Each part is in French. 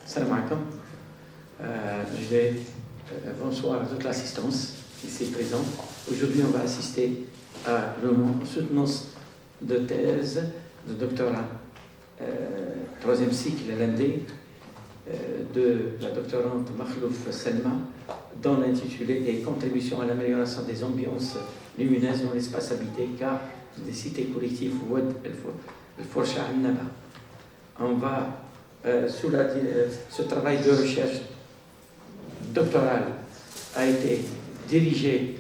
Salam alaikum. Bonsoir à toute l'assistance ici présente. Aujourd'hui, on va assister à une soutenance de thèse de doctorat, troisième cycle lundi, de la doctorante Makhlouf Selma, dont l'intitulé est Contribution à l'amélioration des ambiances lumineuses dans l'espace habité, car des cités collectives Oued el-Fourcha al-Naba. On va, sous ce travail de recherche doctorale a été dirigé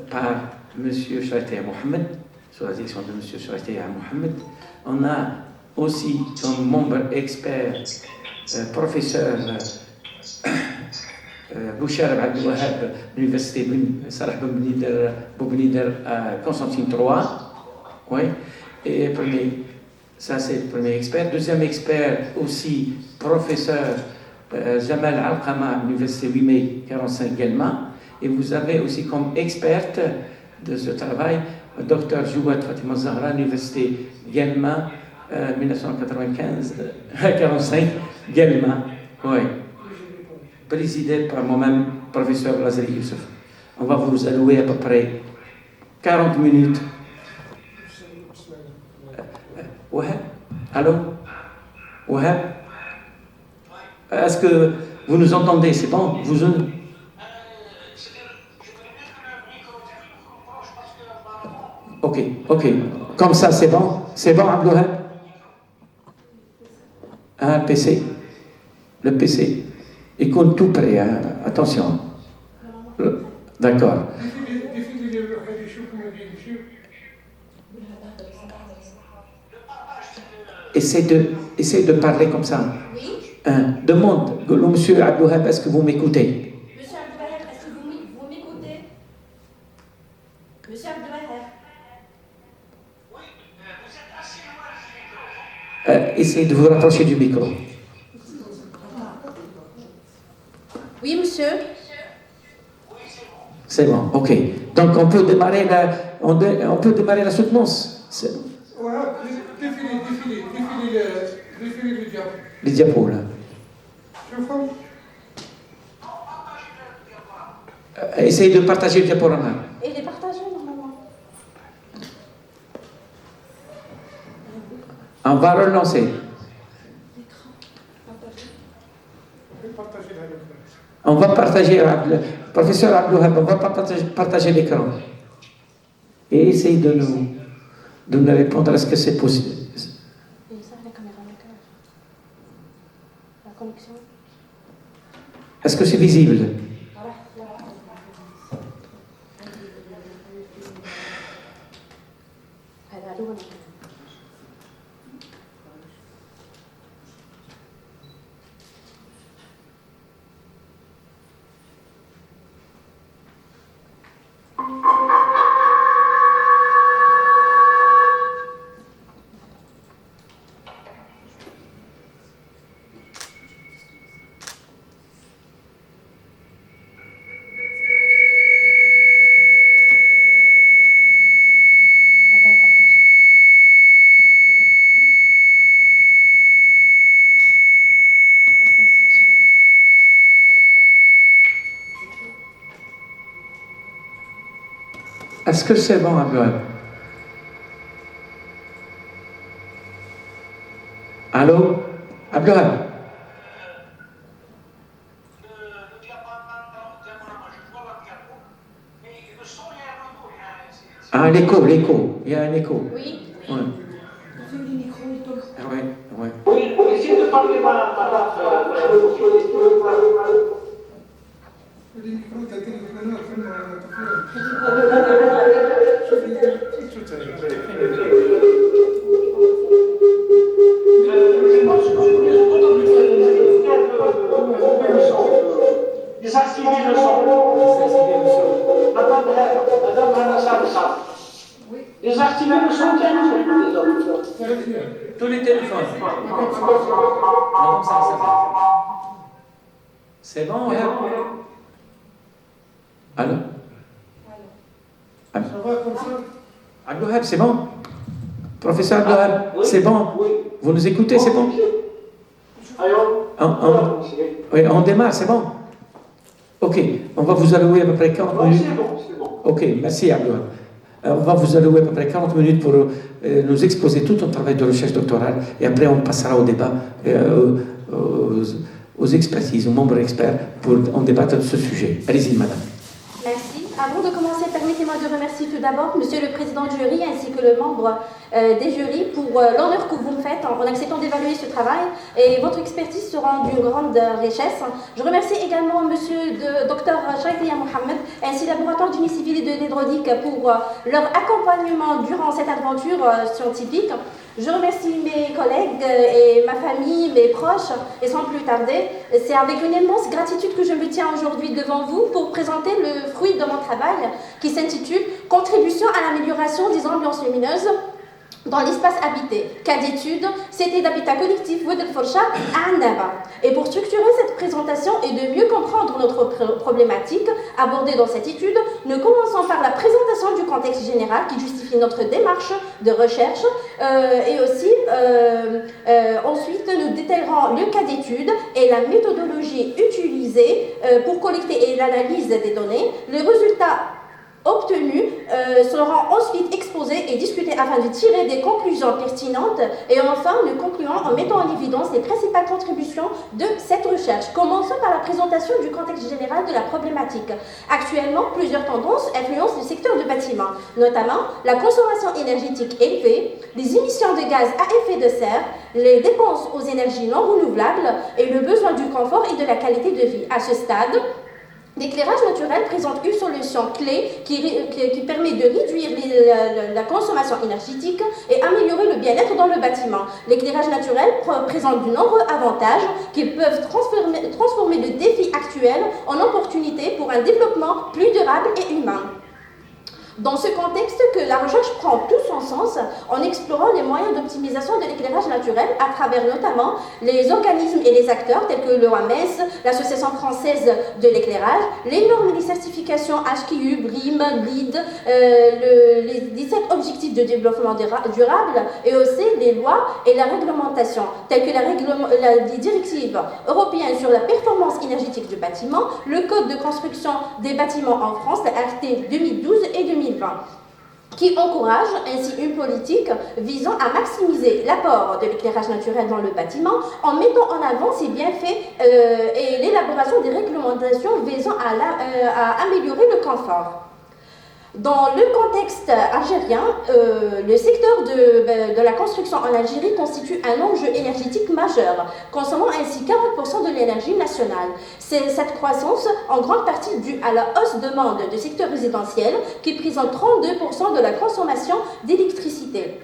par M. Shratia Mohamed, sous la direction de M. Shratia Mohamed. On a aussi comme membre expert professeur Bouchar Abdelwahab, l'université Salah Boubnider à Constantine III. Oui. Et ça c'est le premier expert. Deuxième expert aussi professeur Jamal Al-Qama, l'université 8 mai 45 Guelma. Et vous avez aussi comme experte de ce travail Dr Jouad Fatima Zahra, l'université Guelma 1995-45 Guelma. Oui. Présidé par moi-même, professeur Lazari Youssef. On va vous allouer à peu près 40 minutes. Wahab? Allô? Wahab? Est-ce que vous nous entendez? C'est bon? Vous... Ok. Comme ça, c'est bon? C'est bon, Abdelwahab? Un PC. Le PC. Il compte tout prêt, hein? Attention. D'accord. Essayez de parler comme ça. Oui. Demande, monsieur Abdelwahab, est-ce que vous m'écoutez? Monsieur Abdelwahab, est-ce que vous m'écoutez? Monsieur Abdelwahab. Oui, vous êtes assez loin du micro. Essayez de vous rapprocher du micro. Oui, monsieur. Oui, c'est bon. C'est bon, ok. Donc on peut démarrer la soutenance. Voilà, défilez le diable. Les diapos là. Je crois. Essayez de partager le diaporama. Et les partager normalement. On va relancer. On va partager, professeur Abdelwahab, on va partager l'écran. Et essayez de nous répondre, est-ce que c'est possible? Et ça, la caméra, la connexion. Est-ce que c'est visible? Est-ce que c'est bon, Abdelwahab? Allô? Abdelwahab? Le diaporama, je vois votre diapo, mais le son, il y a un écho. Ah, l'écho. Il y a un écho. Oui. Ouais. Oui, essayez de parler, madame. Le micro, t'as téléphoné, Désactivez le son. Madame Hannah. Oui. Désactivez le son. Tous les téléphones. C'est bon, ouais? Allô? Ça va comme ça? Abdelwahab, c'est bon? Professeur Abdelwahab, Oui. c'est bon? Oui. Vous nous écoutez, c'est bon? Oui, on démarre, c'est bon? Ok, on va vous allouer à peu près 40 minutes. C'est bon. Ok, merci Abdoul. On va vous allouer à peu près 40 minutes pour nous exposer tout ton travail de recherche doctorale et après on passera au débat, aux expertises, aux membres experts pour en débattre de ce sujet. Allez-y, madame. Merci. Avant de commencer, permettez-moi de remercier tout d'abord Monsieur le Président du jury ainsi que le membre des jurys pour l'honneur que vous me faites en acceptant d'évaluer ce travail et votre expertise sera d'une grande richesse. Je remercie également Monsieur le Dr Shaikriya Mohamed ainsi le laboratoire d'Unie civile et de l'hydraulique pour leur accompagnement durant cette aventure scientifique. Je remercie mes collègues et ma famille, mes proches, et sans plus tarder, c'est avec une immense gratitude que je me tiens aujourd'hui devant vous pour présenter le fruit de mon travail qui s'intitule « Contribution à l'amélioration des ambiances lumineuses dans l'espace habité, cas d'étude, c'était d'habitat collectif Oued El Fourcha à Annaba. Et pour structurer cette présentation et de mieux comprendre notre problématique abordée dans cette étude, nous commençons par la présentation du contexte général qui justifie notre démarche de recherche et aussi ensuite nous détaillerons le cas d'étude et la méthodologie utilisée pour collecter et l'analyse des données, les résultats obtenus seront ensuite exposés et discutés afin de tirer des conclusions pertinentes et enfin nous concluons en mettant en évidence les principales contributions de cette recherche. Commençons par la présentation du contexte général de la problématique. Actuellement, plusieurs tendances influencent le secteur du bâtiment, notamment la consommation énergétique élevée, les émissions de gaz à effet de serre, les dépenses aux énergies non renouvelables et le besoin du confort et de la qualité de vie. À ce stade, l'éclairage naturel présente une solution clé qui permet de réduire la consommation énergétique et améliorer le bien-être dans le bâtiment. L'éclairage naturel présente de nombreux avantages qui peuvent transformer le défi actuel en opportunité pour un développement plus durable et humain. Dans ce contexte que la recherche prend tout son sens en explorant les moyens d'optimisation de l'éclairage naturel à travers notamment les organismes et les acteurs tels que l'OMS, l'Association française de l'éclairage, les normes et les certifications HQU, BREEAM, LEED, les 17 objectifs de développement durable et aussi les lois et la réglementation telles que les directives européennes sur la performance énergétique du bâtiment, le code de construction des bâtiments en France, la RT 2012 et 2020. Qui encourage ainsi une politique visant à maximiser l'apport de l'éclairage naturel dans le bâtiment en mettant en avant ses bienfaits et l'élaboration des réglementations visant à améliorer le confort. Dans le contexte algérien, le secteur de la construction en Algérie constitue un enjeu énergétique majeur, consommant ainsi 40% de l'énergie nationale. C'est cette croissance en grande partie due à la hausse de demande du secteur résidentiel qui présente 32% de la consommation d'électricité.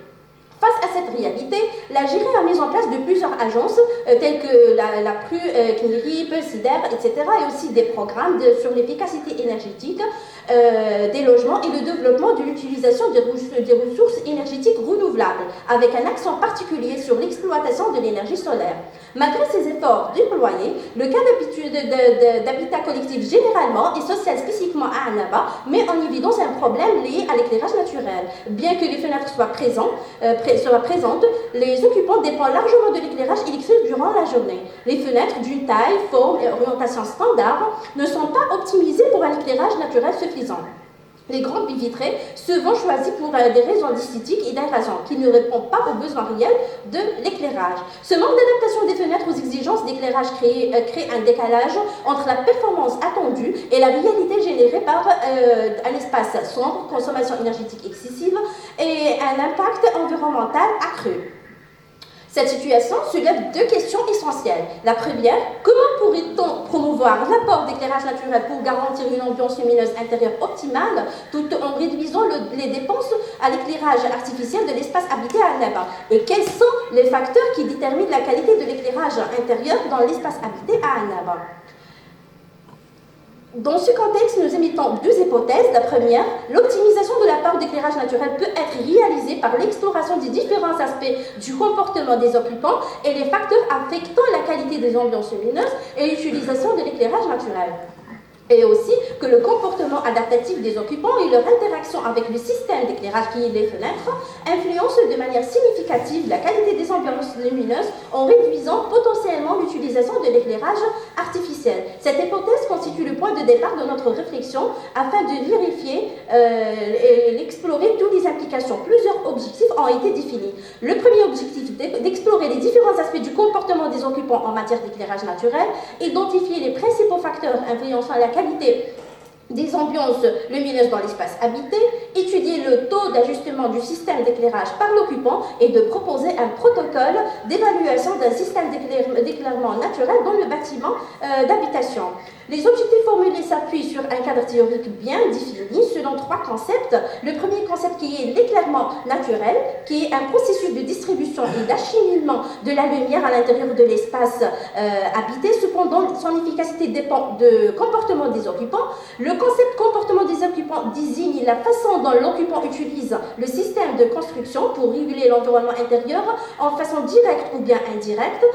Face à cette réalité, l'Algérie a mis en place de plusieurs agences telles que la PRU, CNRIP, SIDER, etc. et aussi des programmes sur l'efficacité énergétique des logements et le développement de l'utilisation des ressources énergétiques renouvelables, avec un accent particulier sur l'exploitation de l'énergie solaire. Malgré ces efforts déployés, le cas d'habitat collectif généralement et social spécifiquement à Annaba met en évidence un problème lié à l'éclairage naturel. Bien que les fenêtres soient présentes, les occupants dépendent largement de l'éclairage électrique durant la journée. Les fenêtres d'une taille, forme et orientation standard ne sont pas optimisées pour un éclairage naturel suffisant. Les grandes baies vitrées souvent choisies pour des raisons d'esthétique et d'aération qui ne répondent pas aux besoins réels de l'éclairage. Ce manque d'adaptation des fenêtres aux exigences d'éclairage crée un décalage entre la performance attendue et la réalité générée par un espace sombre, consommation énergétique excessive et un impact environnemental accru. Cette situation soulève deux questions essentielles. La première, comment pourrait-on promouvoir l'apport d'éclairage naturel pour garantir une ambiance lumineuse intérieure optimale tout en réduisant les dépenses à l'éclairage artificiel de l'espace habité à Annaba? Et quels sont les facteurs qui déterminent la qualité de l'éclairage intérieur dans l'espace habité à Annaba? Dans ce contexte, nous émettons deux hypothèses. La première, l'optimisation de l'apport d'éclairage naturel peut être réalisée par l'exploration des différents aspects du comportement des occupants et les facteurs affectant la qualité des ambiances lumineuses et l'utilisation de l'éclairage naturel. et aussi que le comportement adaptatif des occupants et leur interaction avec le système d'éclairage qui est les fenêtres influencent de manière significative la qualité des ambiances lumineuses en réduisant potentiellement l'utilisation de l'éclairage artificiel. Cette hypothèse constitue le point de départ de notre réflexion afin de vérifier et d'explorer toutes les implications. Plusieurs objectifs ont été définis. Le premier objectif, d'explorer les différents aspects du comportement des occupants en matière d'éclairage naturel, identifier les principaux facteurs influençant la qualité des ambiances lumineuses dans l'espace habité, étudier le taux d'ajustement du système d'éclairage par l'occupant et de proposer un protocole d'évaluation d'un système d'éclairement naturel dans le bâtiment d'habitation. Les objectifs formulés s'appuient sur un cadre théorique bien défini selon 3 concepts. Le premier concept qui est l'éclairement naturel, qui est un processus de distribution et d'acheminement de la lumière à l'intérieur de l'espace habité. Cependant, son efficacité dépend du comportement des occupants. Le concept comportement des occupants désigne la façon dont l'occupant utilise le système de construction pour réguler l'environnement intérieur en façon directe ou bien indirecte,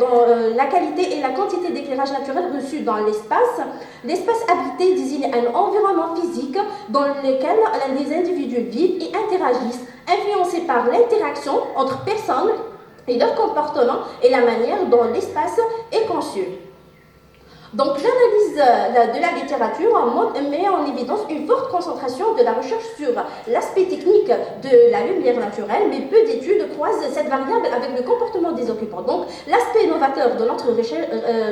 dans la qualité et la quantité d'éclairage naturel reçu dans l'espace. L'espace habité désigne un environnement physique dans lequel les individus vivent et interagissent, influencés par l'interaction entre personnes et leur comportement et la manière dont l'espace est conçu. Donc l'analyse de la littérature met en évidence une forte concentration de la recherche sur l'aspect technique de la lumière naturelle, mais peu d'études croisent cette variable avec le comportement des occupants. Donc l'aspect novateur de notre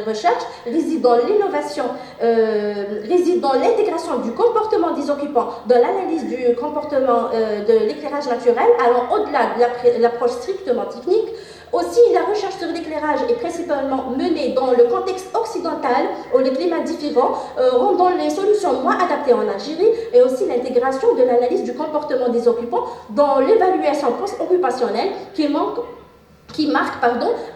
recherche réside dans l'innovation, réside dans l'intégration du comportement des occupants dans l'analyse du comportement de l'éclairage naturel, allant au-delà de l'approche strictement technique. Aussi, la recherche sur l'éclairage est principalement menée dans le contexte occidental où le climat est différent, rendant les solutions moins adaptées en Algérie, et aussi l'intégration de l'analyse du comportement des occupants dans l'évaluation post-occupationnelle qui marque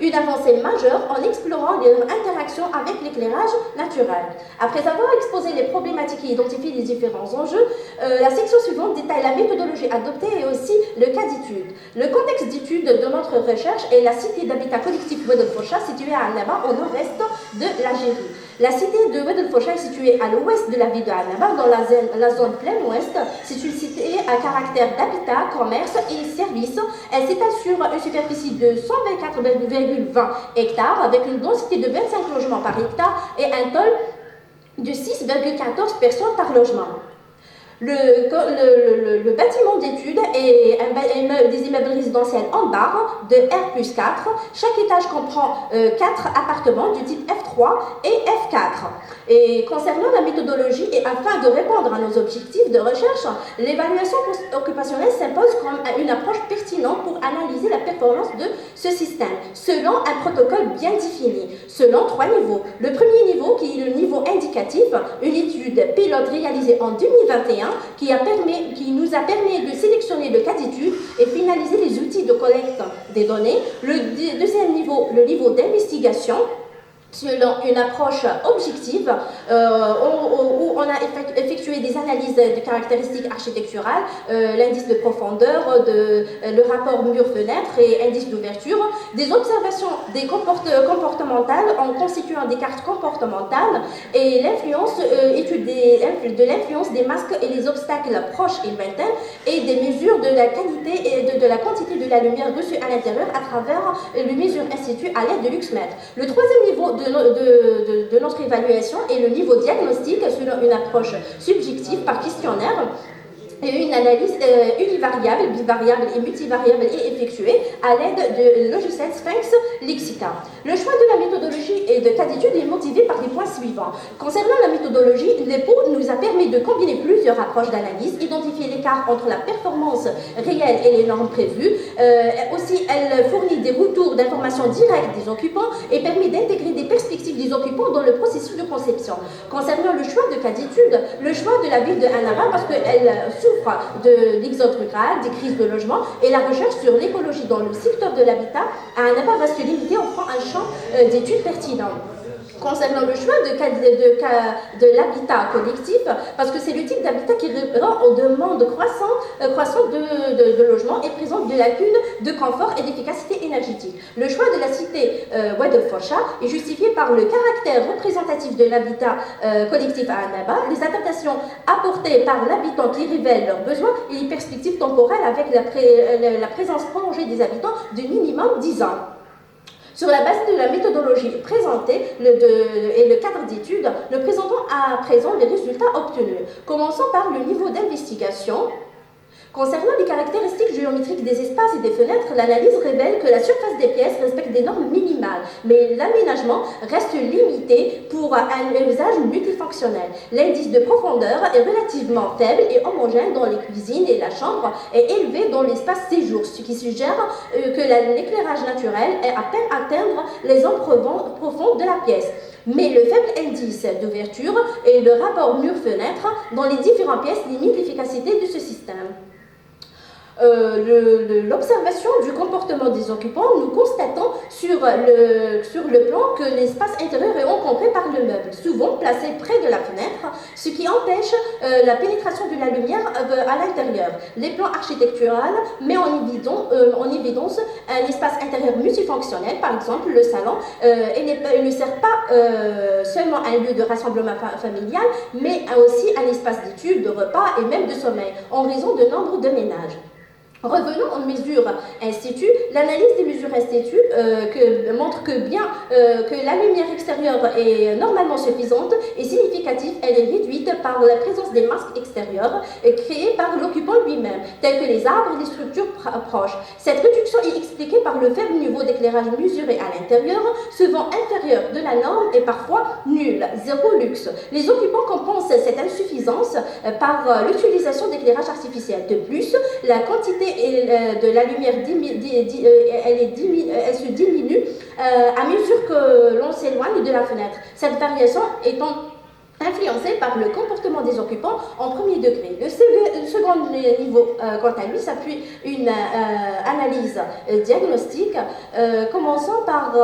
une avancée majeure en explorant leur interaction avec l'éclairage naturel. Après avoir exposé les problématiques et identifié les différents enjeux, la section suivante détaille la méthodologie adoptée et aussi le cas d'étude. Le contexte d'étude de notre recherche est la cité d'habitat collectif Oued El Faucha, située à Annaba, au nord-est de l'Algérie. La cité de Oued El Faucha est située à l'ouest de la ville de Annaba, dans la zone plein ouest. C'est une cité à caractère d'habitat, commerce et services. Elle s'étale sur une superficie de 124,20 hectares avec une densité de 25 logements par hectare et un total de 6,14 personnes par logement. Le bâtiment d'études est des immeubles résidentiels en barre de R+4. Chaque étage comprend 4 appartements du type F3 et F4. Et concernant la méthodologie et afin de répondre à nos objectifs de recherche, l'évaluation occupationnelle s'impose comme une approche pertinente pour analyser la performance de ce système, selon un protocole bien défini, selon 3 niveaux. Le premier niveau, qui est le niveau indicatif, une étude pilote réalisée en 2021, qui nous a permis de sélectionner le cas d'étude et finaliser les outils de collecte des données. Le deuxième niveau, le niveau d'investigation, selon une approche objective où on a effectué des analyses de caractéristiques architecturales, l'indice de profondeur, le rapport mur-fenêtre et indice d'ouverture, des observations comportementales en constituant des cartes comportementales et étude de l'influence des masques et les obstacles proches et lointains et des mesures de la qualité et de la quantité de la lumière reçue à l'intérieur à travers les mesures instituées à l'aide de luxmètre. Le troisième niveau de notre évaluation est le niveau diagnostique selon une approche subjective par questionnaire et une analyse univariable, bivariable et multivariable est effectuée à l'aide de logiciel Sphinx Lexica. Le choix de la méthodologie et de cas d'étude est motivé par les points suivants. Concernant la méthodologie, l'EPO nous a permis de combiner plusieurs approches d'analyse, identifier l'écart entre la performance réelle et les normes prévues. Aussi, elle fournit des retours d'informations directes des occupants et permet d'intégrer des perspectives des occupants dans le processus de conception. Concernant le choix de cas d'étude, le choix de la ville de Annaba parce qu'elle souffre de l'exode rural, des crises de logement et la recherche sur l'écologie dans le secteur de l'habitat à Annaba va se limiter offrant un champ d'études pertinent. Concernant le choix de l'habitat collectif, parce que c'est le type d'habitat qui répond aux demandes croissantes de logement et présente des lacunes de confort et d'efficacité énergétique. Le choix de la cité Oued El Focha est justifié par le caractère représentatif de l'habitat collectif à Annaba, les adaptations apportées par l'habitant qui révèlent leurs besoins et les perspectives temporelles avec la présence prolongée des habitants de minimum 10 ans. Sur la base de la méthodologie présentée et le cadre d'étude, nous présentons à présent les résultats obtenus. Commençons par le niveau d'investigation. Concernant les caractéristiques géométriques des espaces et des fenêtres, l'analyse révèle que la surface des pièces respecte des normes minimales, mais l'aménagement reste limité pour un usage multifonctionnel. L'indice de profondeur est relativement faible et homogène dans les cuisines et la chambre et élevé dans l'espace séjour, ce qui suggère que l'éclairage naturel est à peine atteindre les zones profondes de la pièce. Mais le faible indice d'ouverture et le rapport mur-fenêtre dans les différentes pièces limite l'efficacité de ce système. L'observation du comportement des occupants, nous constatons sur le plan que l'espace intérieur est encombré par le meuble, souvent placé près de la fenêtre, ce qui empêche la pénétration de la lumière à l'intérieur. Les plans architecturaux mettent en évidence un espace intérieur multifonctionnel, par exemple le salon, et ne sert pas seulement un lieu de rassemblement familial, mais aussi un espace d'études, de repas et même de sommeil, en raison de nombre de ménages. Revenons aux mesures institut. L'analyse des mesures institut montre que bien que la lumière extérieure est normalement suffisante et significative, elle est réduite par la présence des masques extérieurs créés par l'occupant lui-même, tels que les arbres et les structures proches. Cette réduction est expliquée par le faible niveau d'éclairage mesuré à l'intérieur, souvent inférieur de la norme et parfois nul, zéro luxe. Les occupants compensent cette insuffisance par l'utilisation d'éclairage artificiel. De plus, la quantité de la lumière elle se diminue à mesure que l'on s'éloigne de la fenêtre. Cette variation étant influencé par le comportement des occupants en premier degré. Le second niveau, quant à lui, s'appuie une analyse diagnostique, commençant par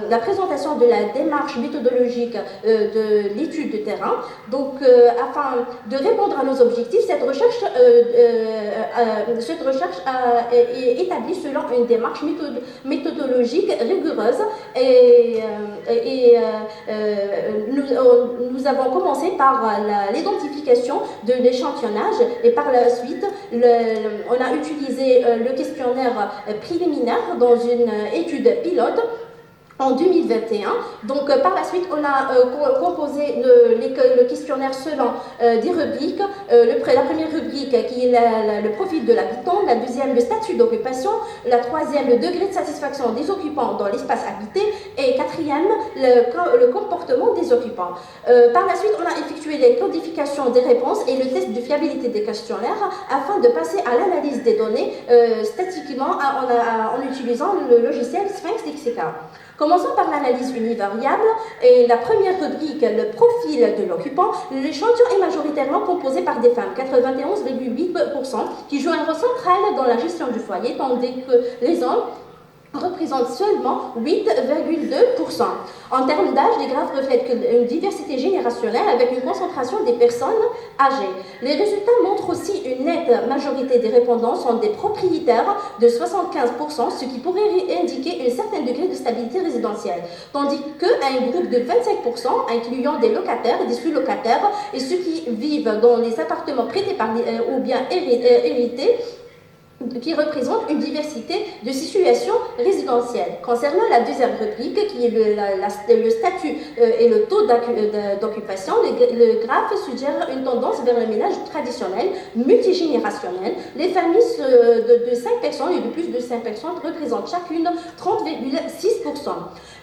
la présentation de la démarche méthodologique de l'étude de terrain. Donc, afin de répondre à nos objectifs, cette recherche est établie selon une démarche méthodologique rigoureuse et nous avons commencé par l'identification de l'échantillonnage et par la suite, on a utilisé le questionnaire préliminaire dans une étude pilote en 2021. Donc, par la suite, on a composé le questionnaire selon des rubriques. La première rubrique qui est le profil de l'habitant, la deuxième, le statut d'occupation, la troisième, le degré de satisfaction des occupants dans l'espace habité et quatrième, le comportement des occupants. Par la suite, on a effectué les codifications des réponses et le test de fiabilité des questionnaires afin de passer à l'analyse des données statiquement en utilisant le logiciel Sphinx XK. Commençons par l'analyse univariable et la première rubrique, le profil de l'occupant. L'échantillon est majoritairement composé par des femmes, 91,8%, qui jouent un rôle central dans la gestion du foyer, tandis que les hommes représentent seulement 8,2%. En termes d'âge, les graphes reflètent une diversité générationnelle avec une concentration des personnes âgées. Les résultats montrent aussi une nette majorité des répondants sont des propriétaires de 75%, ce qui pourrait indiquer un certain degré de stabilité résidentielle, tandis qu'un groupe de 25%, incluant des locataires et des sous-locataires, et ceux qui vivent dans les appartements prêtés par ou bien hérités, qui représente une diversité de situations résidentielles. Concernant la deuxième rubrique, qui est le statut et le taux d'occupation, le graphe suggère une tendance vers le ménage traditionnel, multigénérationnel. Les familles de 5 personnes et de plus de 5 personnes représentent chacune 30,6%.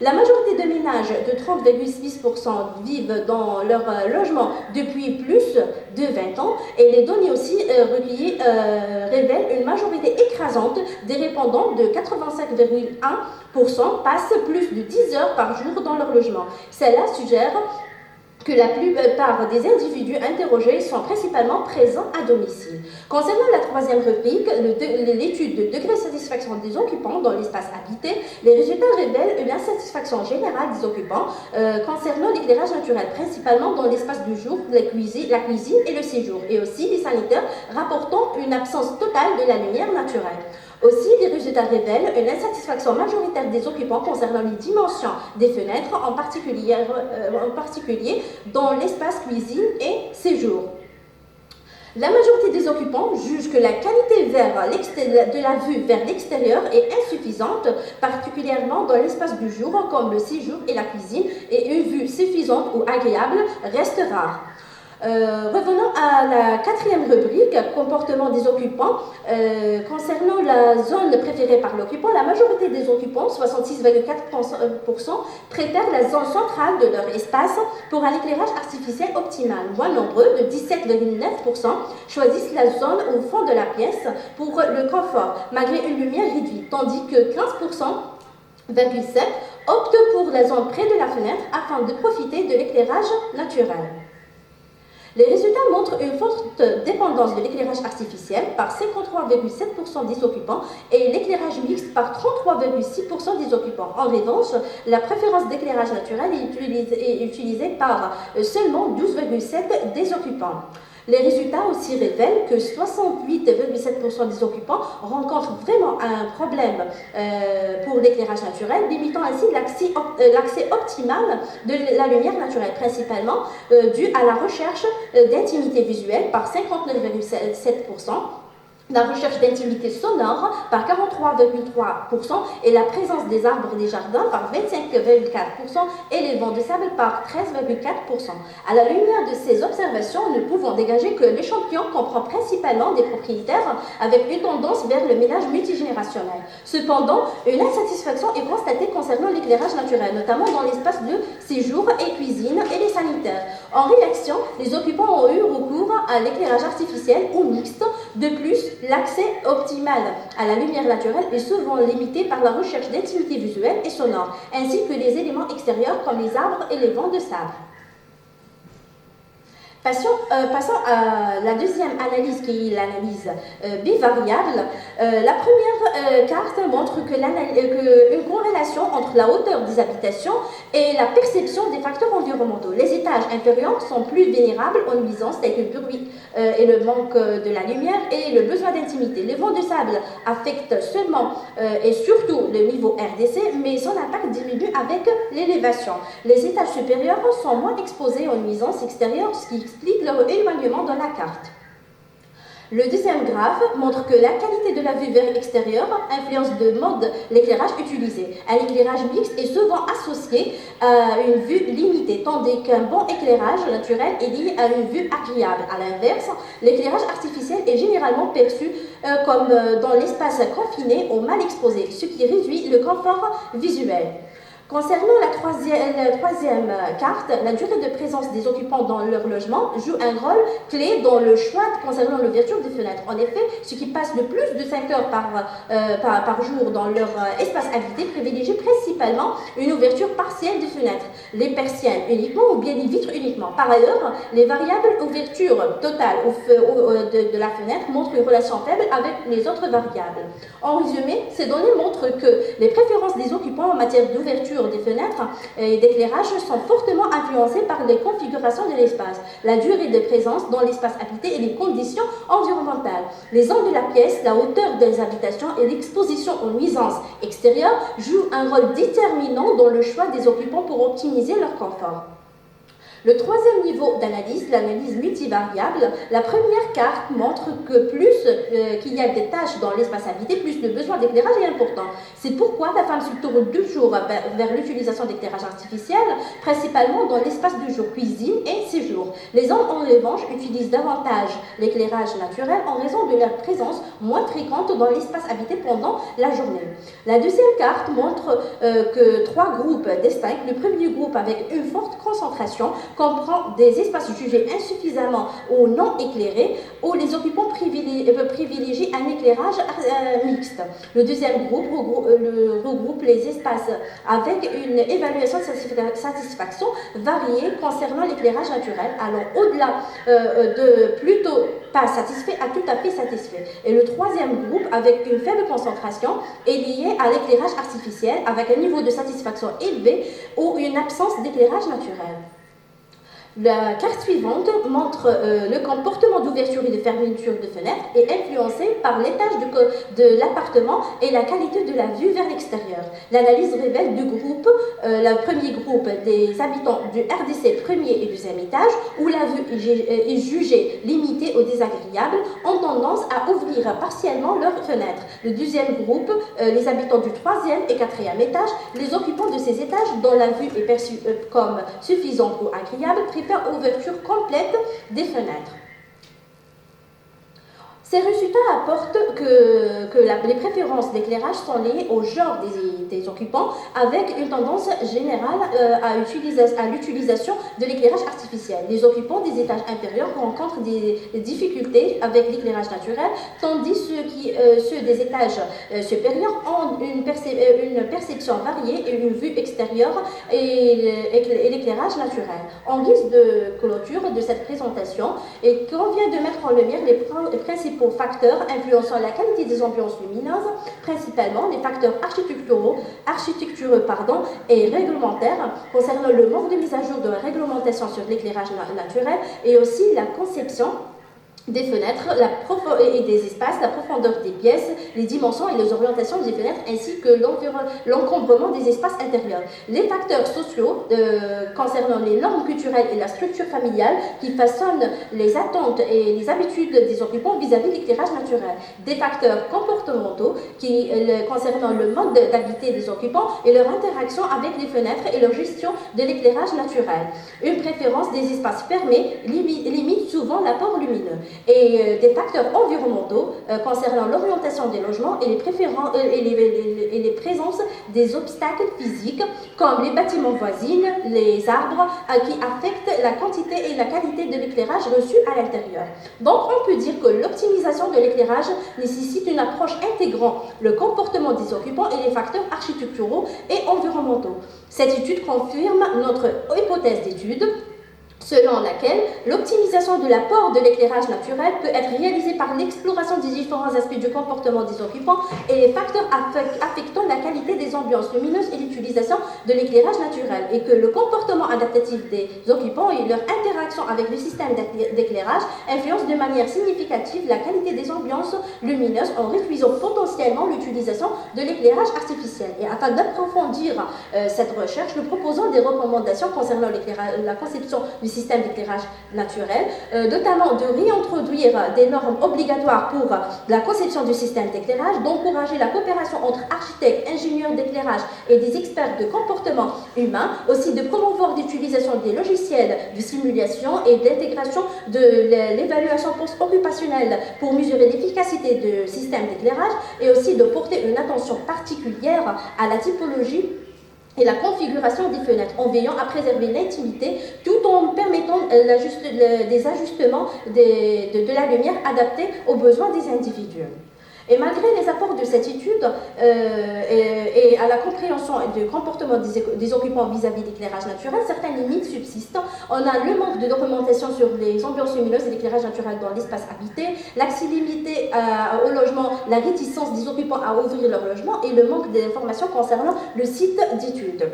La majorité de ménages de 30,6% vivent dans leur logement depuis plus de 20 ans et les données aussi recueillies révèlent une majorité écrasante des répondants de 85,1% passent plus de 10 heures par jour dans leur logement. Cela suggère que la plupart des individus interrogés sont principalement présents à domicile. Concernant la troisième rubrique, l'étude de degré de satisfaction des occupants dans l'espace habité, les résultats révèlent une insatisfaction générale des occupants concernant l'éclairage naturel, principalement dans l'espace du jour, la cuisine et le séjour, et aussi les sanitaires, rapportant une absence totale de la lumière naturelle. Aussi, les résultats révèlent une insatisfaction majoritaire des occupants concernant les dimensions des fenêtres, en particulier dans l'espace cuisine et séjour. La majorité des occupants jugent que la qualité de la vue vers l'extérieur est insuffisante, particulièrement dans l'espace du jour, comme le séjour et la cuisine, et une vue suffisante ou agréable reste rare. Revenons à la quatrième rubrique, comportement des occupants. Concernant la zone préférée par l'occupant, la majorité des occupants, 66,4%, préfèrent la zone centrale de leur espace pour un éclairage artificiel optimal. Moins nombreux, de 17,9%, choisissent la zone au fond de la pièce pour le confort, malgré une lumière réduite, tandis que 15,7% optent pour la zone près de la fenêtre afin de profiter de l'éclairage naturel. Les résultats montrent une forte dépendance de l'éclairage artificiel par 53,7% des occupants et l'éclairage mixte par 33,6% des occupants. En revanche, la préférence d'éclairage naturel est utilisée par seulement 12,7% des occupants. Les résultats aussi révèlent que 68,7% des occupants rencontrent vraiment un problème pour l'éclairage naturel, limitant ainsi l'accès optimal de la lumière naturelle, principalement dû à la recherche d'intimité visuelle par 59,7%, la recherche d'intimité sonore par 43,3% et la présence des arbres et des jardins par 25,4% et les vents de sable par 13,4%. À la lumière de ces observations, nous pouvons dégager que l'échantillon comprend principalement des propriétaires avec une tendance vers le ménage multigénérationnel. Cependant, une insatisfaction est constatée concernant l'éclairage naturel, notamment dans l'espace de séjour et cuisine et les sanitaires. En réaction, les occupants ont eu recours à l'éclairage artificiel ou mixte. De plus, l'accès optimal à la lumière naturelle est souvent limité par la recherche d'intimité visuelle et sonore, ainsi que les éléments extérieurs comme les arbres et les vents de sable. Passons à la deuxième analyse qui est l'analyse bivariable. La première carte montre une corrélation entre la hauteur des habitations et la perception des facteurs environnementaux. Les étages inférieurs sont plus vulnérables aux nuisances telles que le bruit et le manque de la lumière et le besoin d'intimité. Les vents de sable affectent seulement et surtout le niveau RDC, mais son impact diminue avec l'élévation. Les étages supérieurs sont moins exposés aux nuisances extérieures, ce qui explique leur éloignement dans la carte. Le deuxième graphe montre que la qualité de la vue vers l'extérieur influence de mode l'éclairage utilisé. Un éclairage mixte est souvent associé à une vue limitée, tandis qu'un bon éclairage naturel est lié à une vue agréable. À l'inverse, l'éclairage artificiel est généralement perçu comme dans l'espace confiné ou mal exposé, ce qui réduit le confort visuel. Concernant la troisième carte, la durée de présence des occupants dans leur logement joue un rôle clé dans le choix concernant l'ouverture des fenêtres. En effet, ceux qui passent de plus de 5 heures par jour dans leur espace habité privilégient principalement une ouverture partielle des fenêtres, les persiennes uniquement ou bien les vitres uniquement. Par ailleurs, les variables ouverture totale de la fenêtre montrent une relation faible avec les autres variables. En résumé, ces données montrent que les préférences des occupants en matière d'ouverture des fenêtres et d'éclairage sont fortement influencées par les configurations de l'espace, la durée de présence dans l'espace habité et les conditions environnementales. Les angles de la pièce, la hauteur des habitations et l'exposition aux nuisances extérieures jouent un rôle déterminant dans le choix des occupants pour optimiser leur confort. Le troisième niveau d'analyse, l'analyse multivariable, la première carte montre que plus qu'il y a des tâches dans l'espace habité, plus le besoin d'éclairage est important. C'est pourquoi la femme se tourne toujours vers l'utilisation d'éclairage artificiel, principalement dans l'espace du jour, cuisine et séjour. Les hommes, en revanche, utilisent davantage l'éclairage naturel en raison de leur présence moins fréquente dans l'espace habité pendant la journée. La deuxième carte montre que trois groupes distincts. Le premier groupe avec une forte concentration comprend des espaces jugés insuffisamment ou non éclairés, où les occupants privilégient un éclairage mixte. Le deuxième groupe regroupe les espaces avec une évaluation de satisfaction variée concernant l'éclairage naturel, allant au-delà de plutôt pas satisfait à tout à fait satisfait. Et le troisième groupe, avec une faible concentration, est lié à l'éclairage artificiel avec un niveau de satisfaction élevé ou une absence d'éclairage naturel. La carte suivante montre le comportement d'ouverture et de fermeture de fenêtres est influencé par l'étage de l'appartement et la qualité de la vue vers l'extérieur. L'analyse révèle deux groupes. Le premier groupe des habitants du RDC premier et deuxième étage, où la vue est jugée limitée ou désagréable, ont tendance à ouvrir partiellement leurs fenêtres. Le deuxième groupe, les habitants du troisième et quatrième étage, les occupants de ces étages dont la vue est perçue comme suffisante ou agréable, ouverture complète des fenêtres. Ces résultats apportent que les préférences d'éclairage sont liées au genre des occupants, avec une tendance générale à l'utilisation de l'éclairage artificiel. Les occupants des étages inférieurs rencontrent des difficultés avec l'éclairage naturel, tandis ceux des étages supérieurs ont une perception variée et une vue extérieure et l'éclairage naturel. En guise de clôture de cette présentation, il convient de mettre en lumière les principaux facteurs influençant la qualité des ambiances lumineuses, principalement les facteurs architecturaux et réglementaires concernant le manque de mise à jour de la réglementation sur l'éclairage naturel et aussi la conception des fenêtres et des espaces, la profondeur des pièces, les dimensions et les orientations des fenêtres, ainsi que l'encombrement des espaces intérieurs. Les facteurs sociaux concernant les normes culturelles et la structure familiale qui façonnent les attentes et les habitudes des occupants vis-à-vis de l'éclairage naturel. Des facteurs comportementaux concernant le mode d'habiter des occupants et leur interaction avec les fenêtres et leur gestion de l'éclairage naturel. Une préférence des espaces fermés limite souvent l'apport lumineux. Et des facteurs environnementaux concernant l'orientation des logements et les présences des obstacles physiques comme les bâtiments voisins, les arbres qui affectent la quantité et la qualité de l'éclairage reçu à l'intérieur. Donc on peut dire que l'optimisation de l'éclairage nécessite une approche intégrant le comportement des occupants et les facteurs architecturaux et environnementaux. Cette étude confirme notre hypothèse d'étude, selon laquelle l'optimisation de l'apport de l'éclairage naturel peut être réalisée par l'exploration des différents aspects du comportement des occupants et les facteurs affectant la qualité des ambiances lumineuses et l'utilisation de l'éclairage naturel, et que le comportement adaptatif des occupants et leur interaction avec le système d'éclairage influencent de manière significative la qualité des ambiances lumineuses en réduisant potentiellement l'utilisation de l'éclairage artificiel. Et afin d'approfondir cette recherche, nous proposons des recommandations concernant la conception du système d'éclairage naturel, notamment de réintroduire des normes obligatoires pour la conception du système d'éclairage, d'encourager la coopération entre architectes, ingénieurs d'éclairage et des experts de comportement humain, aussi de promouvoir l'utilisation des logiciels de simulation et de l'intégration de l'évaluation post-occupationnelle pour mesurer l'efficacité du système d'éclairage, et aussi de porter une attention particulière à la typologie et la configuration des fenêtres, en veillant à préserver l'intimité tout en permettant des ajustements de la lumière adaptés aux besoins des individus. Et malgré les apports de cette étude et à la compréhension du comportement des occupants vis-à-vis de l'éclairage naturel, certaines limites subsistent. On a le manque de documentation sur les ambiances lumineuses et l'éclairage naturel dans l'espace habité, l'accès limité au logement, la réticence des occupants à ouvrir leur logement et le manque d'informations concernant le site d'étude.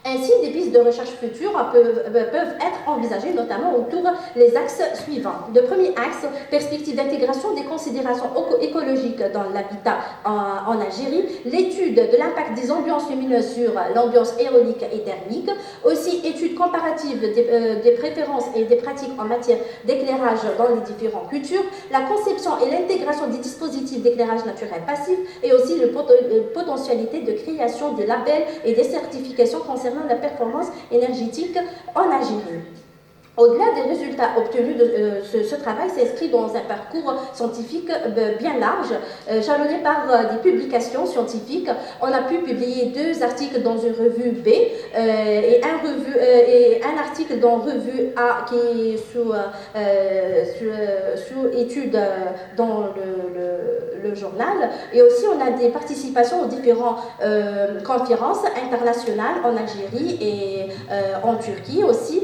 Ainsi, des pistes de recherche futures peuvent être envisagées, notamment autour des axes suivants. Le premier axe, perspective d'intégration des considérations écologiques dans l'habitat en Algérie, l'étude de l'impact des ambiances lumineuses sur l'ambiance aérolique et thermique, aussi étude comparative des préférences et des pratiques en matière d'éclairage dans les différentes cultures, la conception et l'intégration des dispositifs d'éclairage naturel passif, et aussi la potentialité de création des labels et des certifications concernant la performance énergétique en Algérie. Au-delà des résultats obtenus de ce travail s'inscrit dans un parcours scientifique bien large, jalonné par des publications scientifiques. On a pu publier 2 articles dans une revue B et un article dans revue A qui est sous étude dans le journal. Et aussi, on a des participations aux différentes conférences internationales en Algérie et en Turquie aussi,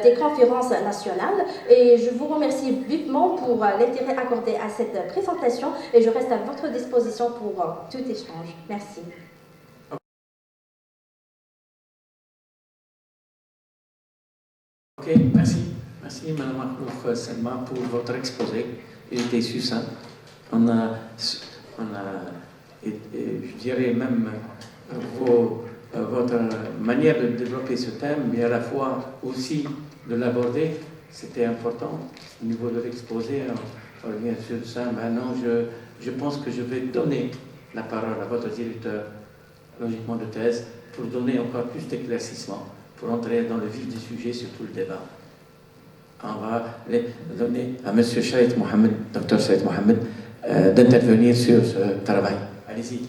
des conférences nationales. Et je vous remercie vivement pour l'intérêt accordé à cette présentation et je reste à votre disposition pour tout échange. Merci. Ok, merci. Merci Mme Makhlouf Selma pour votre exposé. Il était succinct. On a je dirais même votre manière de développer ce thème, mais à la fois aussi de l'aborder, c'était important. Au niveau de l'exposé, on revient sur ça. Maintenant, je pense que je vais donner la parole à votre directeur, logiquement de thèse, pour donner encore plus d'éclaircissement, pour entrer dans le vif du sujet sur tout le débat. On va donner à M. Shaït Mohamed, Dr Shaït Mohamed, d'intervenir sur ce travail. Allez-y.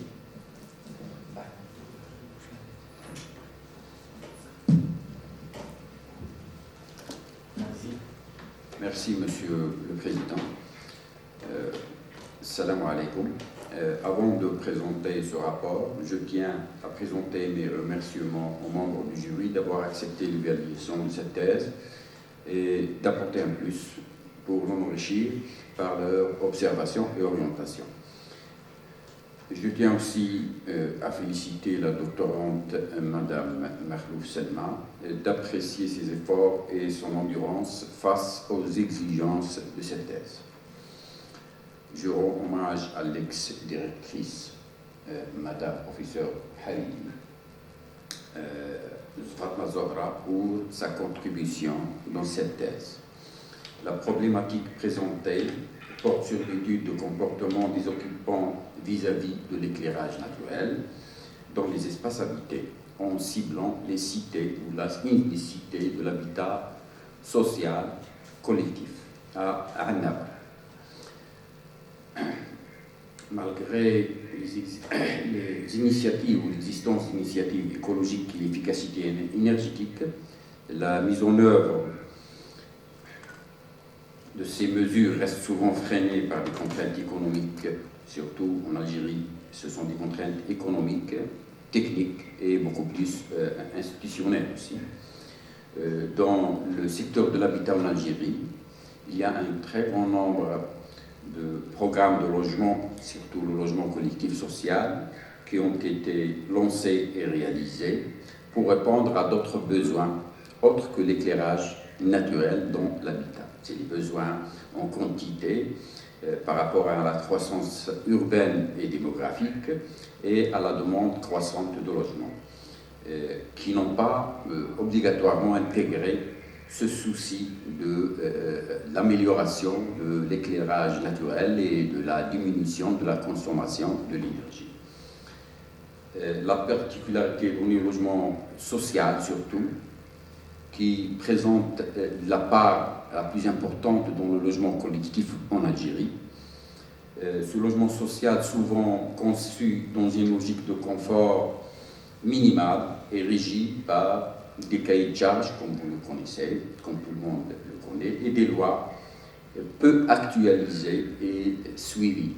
Merci, Monsieur le Président. Salam alaikum. Avant de présenter ce rapport, je tiens à présenter mes remerciements aux membres du jury d'avoir accepté l'évaluation de cette thèse et d'apporter un plus pour l'enrichir par leurs observations et orientations. Je tiens aussi à féliciter la doctorante Madame Makhlouf Selma d'apprécier ses efforts et son endurance face aux exigences de cette thèse. Je rends hommage à l'ex-directrice Madame Professeur Halim Fatma Zohra pour sa contribution dans cette thèse. La problématique présentée porte sur l'étude de comportement des occupants vis-à-vis de l'éclairage naturel dans les espaces habités, en ciblant les cités ou la unicité de l'habitat social collectif à Annaba. Malgré les initiatives ou l'existence d'initiatives écologiques et l'efficacité énergétique, la mise en œuvre de ces mesures reste souvent freinée par des contraintes économiques, surtout en Algérie. Ce sont des contraintes économiques, techniques et beaucoup plus institutionnelles aussi. Dans le secteur de l'habitat en Algérie, il y a un très grand nombre de programmes de logement, surtout le logement collectif social, qui ont été lancés et réalisés pour répondre à d'autres besoins autres que l'éclairage naturel dans l'habitat. C'est les besoins en quantité par rapport à la croissance urbaine et démographique et à la demande croissante de logements, qui n'ont pas obligatoirement intégré ce souci de l'amélioration de l'éclairage naturel et de la diminution de la consommation de l'énergie. La particularité du logement social surtout, qui présente la part la plus importante dans le logement collectif en Algérie. Ce logement social, souvent conçu dans une logique de confort minimal, est régi par des cahiers de charges, comme vous le connaissez, comme tout le monde le connaît, et des lois peu actualisées et suivies.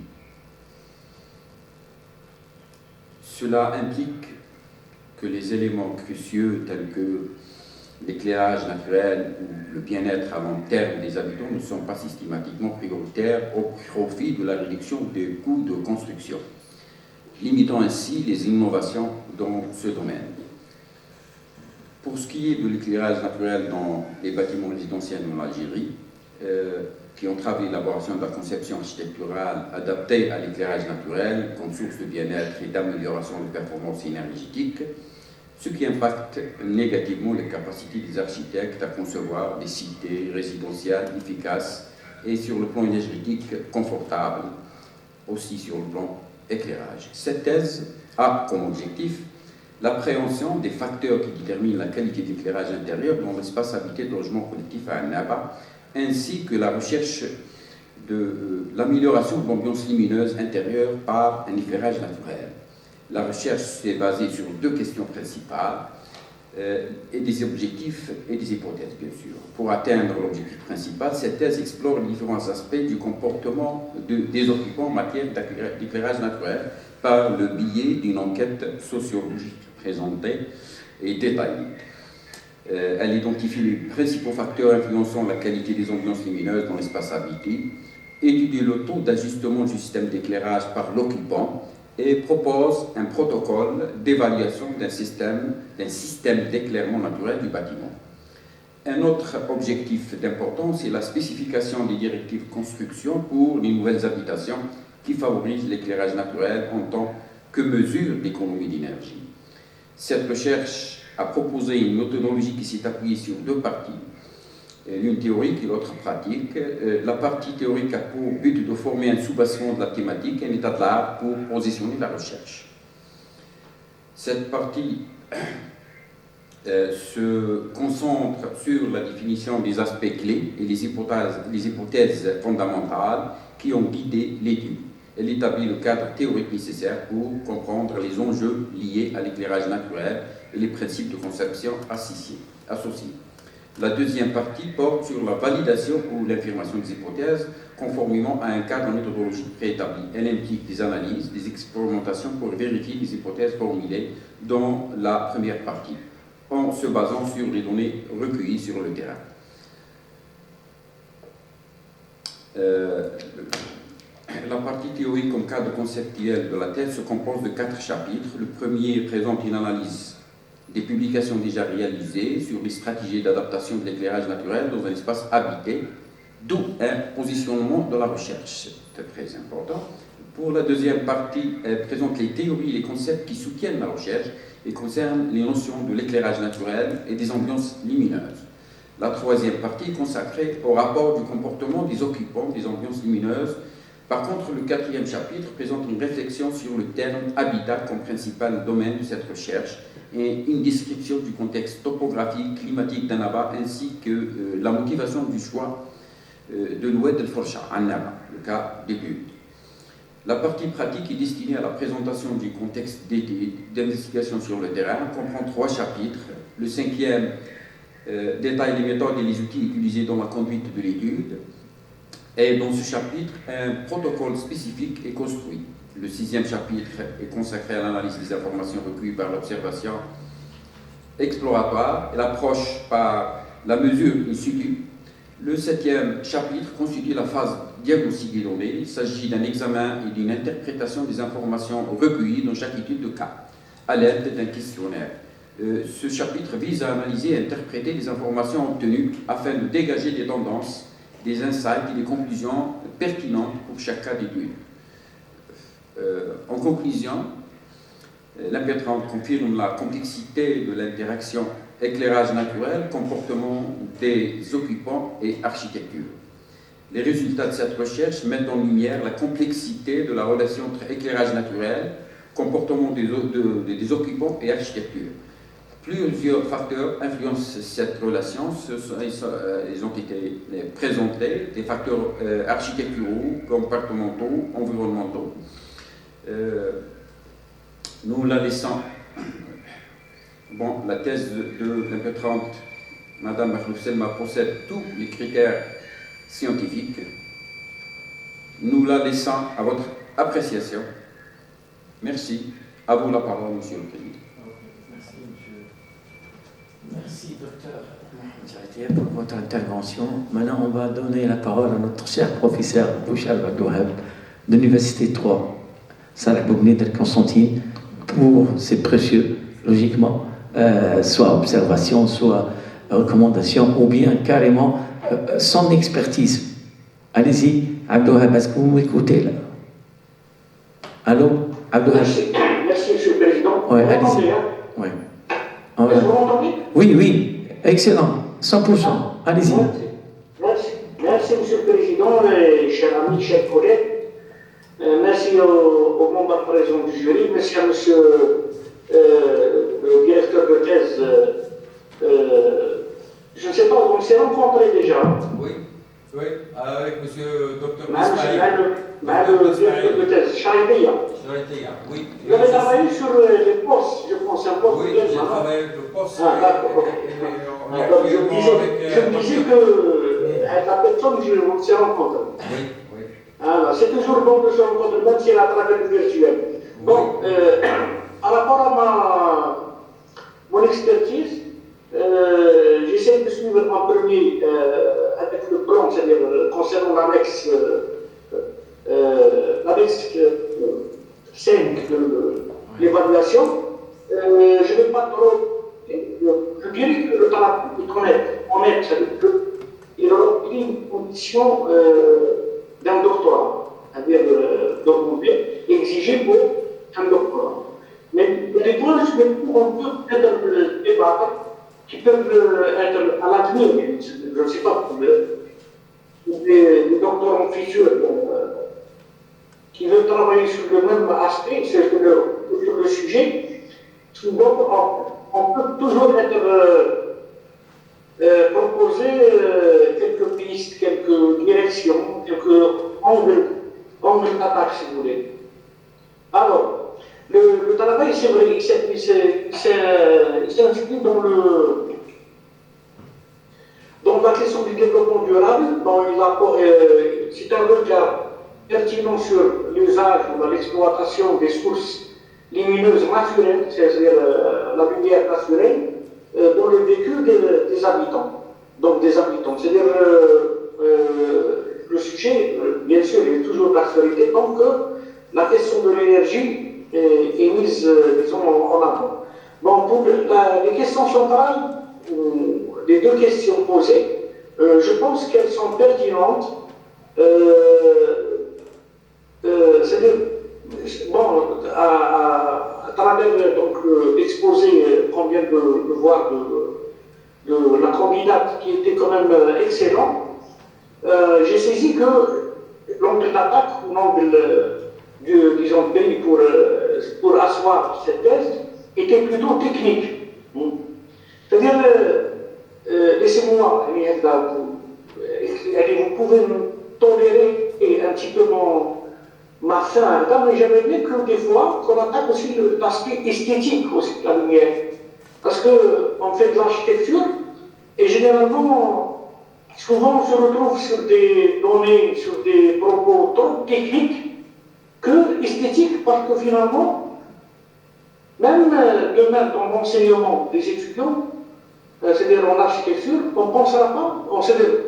Cela implique que les éléments cruciaux tels que l'éclairage naturel ou le bien-être à long terme des habitants ne sont pas systématiquement prioritaires au profit de la réduction des coûts de construction, limitant ainsi les innovations dans ce domaine. Pour ce qui est de l'éclairage naturel dans les bâtiments résidentiels en Algérie, qui ont travaillé l'élaboration de la conception architecturale adaptée à l'éclairage naturel comme source de bien-être et d'amélioration de performance énergétique, ce qui impacte négativement les capacités des architectes à concevoir des cités résidentielles efficaces et sur le plan énergétique confortables, aussi sur le plan éclairage. Cette thèse a comme objectif l'appréhension des facteurs qui déterminent la qualité d'éclairage intérieur dans l'espace habité de logement collectif à Annaba, ainsi que la recherche de l'amélioration de l'ambiance lumineuse intérieure par un éclairage naturel. La recherche s'est basée sur deux questions principales, et des objectifs et des hypothèses, bien sûr. Pour atteindre l'objectif principal, cette thèse explore les différents aspects du comportement des occupants en matière d'éclairage naturel par le biais d'une enquête sociologique présentée et détaillée. Elle identifie les principaux facteurs influençant la qualité des ambiances lumineuses dans l'espace habité, étudie le taux d'ajustement du système d'éclairage par l'occupant et propose un protocole d'évaluation d'un système d'éclairement naturel du bâtiment. Un autre objectif d'importance est la spécification des directives construction pour les nouvelles habitations qui favorisent l'éclairage naturel en tant que mesure d'économie d'énergie. Cette recherche a proposé une méthodologie qui s'est appuyée sur deux parties, l'une théorique et l'autre pratique. La partie théorique a pour but de former un soubassement de la thématique, un état de l'art pour positionner la recherche. Cette partie se concentre sur la définition des aspects clés et les hypothèses fondamentales qui ont guidé l'étude. Elle établit le cadre théorique nécessaire pour comprendre les enjeux liés à l'éclairage naturel et les principes de conception associés. La deuxième partie porte sur la validation ou l'affirmation des hypothèses conformément à un cadre méthodologique préétabli. Elle implique des analyses, des expérimentations pour vérifier les hypothèses formulées dans la première partie, en se basant sur les données recueillies sur le terrain. La partie théorique comme cadre conceptuel de la thèse se compose de 4 chapitres. Le premier présente une analyse des publications déjà réalisées sur les stratégies d'adaptation de l'éclairage naturel dans un espace habité, d'où un positionnement de la recherche. C'est très important. Pour la deuxième partie, elle présente les théories et les concepts qui soutiennent la recherche et concernent les notions de l'éclairage naturel et des ambiances lumineuses. La troisième partie est consacrée au rapport du comportement des occupants des ambiances lumineuses. Par contre, le quatrième chapitre présente une réflexion sur le terme habitat comme principal domaine de cette recherche et une description du contexte topographique, climatique d'Annaba, ainsi que la motivation du choix de l'Oued el-Forsha, Annaba, le cas d'étude. La partie pratique est destinée à la présentation du contexte d'investigation sur le terrain, comprend 3 chapitres. Le 5e détaille les méthodes et les outils utilisés dans la conduite de l'étude. Et dans ce chapitre, un protocole spécifique est construit. Le 6e chapitre est consacré à l'analyse des informations recueillies par l'observation exploratoire et l'approche par la mesure in situ. Le 7e chapitre constitue la phase diagnostique des données. Il s'agit d'un examen et d'une interprétation des informations recueillies dans chaque étude de cas, à l'aide d'un questionnaire. Ce chapitre vise à analyser et interpréter les informations obtenues afin de dégager des tendances, des insights et des conclusions pertinentes pour chaque cas d'étude. En conclusion, l'imp30 confirme la complexité de l'interaction éclairage naturel, comportement des occupants et architecture. Les résultats de cette recherche mettent en lumière la complexité de la relation entre éclairage naturel, comportement des occupants et architecture. Plusieurs facteurs influencent cette relation. Ils ont été présentés, des facteurs architecturaux, comportementaux, environnementaux. Nous la laissons. Bon, la thèse de l'imp30, Madame Selma possède tous les critères scientifiques. Nous la laissons à votre appréciation. Merci. À vous la parole, Monsieur le Président. Merci, docteur Mohamed, pour votre intervention. Maintenant, on va donner la parole à notre cher professeur Bouchal Abdouhab de l'Université 3, Salah Bougni de Constantine, pour ses précieux, logiquement, soit observation, soit recommandation, ou bien carrément son expertise. Allez-y, Abdouhab, est-ce que vous m'écoutez là? Allô, Abdouhab? Merci, Monsieur le Président. Oui, allez-y. Oui. Est-ce que vous m'entendez? Oui, excellent, 100%. Allez-y. Merci, Monsieur le Président, et chers amis, chers collègues. Merci aux membres présents du jury. Merci à Monsieur le directeur de thèse, je ne sais pas, on s'est rencontrés déjà. Oui, oui, avec monsieur Dr. Le Ismail. directeur de thèse, Charitia. Oui. Vous avez travaillé sur les postes, je pense, un poste. Oui, j'ai travaillé avec le poste. Ah, d'accord. Et Je me disais que la personne, on s'est rencontrés. Oui, oui. Alors, c'est toujours bon de se rencontrer, même si c'est à travers le virtuel. Bon, par rapport à mon expertise, j'essaie de suivre en premier avec le plan, c'est-à-dire concernant l'annexe 5 de l'évaluation. Je ne vais pas trop. Je dirais que le talent est honnête, c'est-à-dire qu'il aura pris une condition d'un doctorat, c'est-à-dire exigé pour un doctorat. Mais les points on peut peut-être débattre, qui peuvent être à l'avenir, je ne sais pas, des docteurs en fissure qui veulent travailler sur le même aspect, c'est sur le sujet, souvent on peut toujours proposer quelques pistes, quelques directions, quelques angles d'attaque, si vous voulez. Alors, le travail, c'est vrai, il s'inscrit dans la question du développement durable. C'est un regard pertinent sur l'usage ou l'exploitation des sources lumineuses naturelles, c'est-à-dire la lumière naturelle, dans le vécu des habitants. Donc des habitants, c'est-à-dire le sujet, bien sûr, il est toujours d'actualité tant que la question de l'énergie est mise, disons, en avant. Bon, pour les questions centrales, les deux questions posées, je pense qu'elles sont pertinentes. C'est-à-dire, bon, à travers l'exposé qu'on vient de voir de la candidate qui était quand même excellent, j'ai saisi que l'angle d'attaque ou l'angle disons, pays pour asseoir cette thèse était plutôt technique. C'est-à-dire, laissez-moi, vous pouvez me tolérer un petit peu ma faim, mais j'aimerais bien que des fois, qu'on attaque aussi l'aspect esthétique aussi de la lumière. Parce qu'on fait de l'architecture, et généralement, souvent on se retrouve sur des données, sur des propos trop techniques, que esthétique, parce que finalement, même demain dans l'enseignement des étudiants, c'est-à-dire en architecture, on ne pensera pas,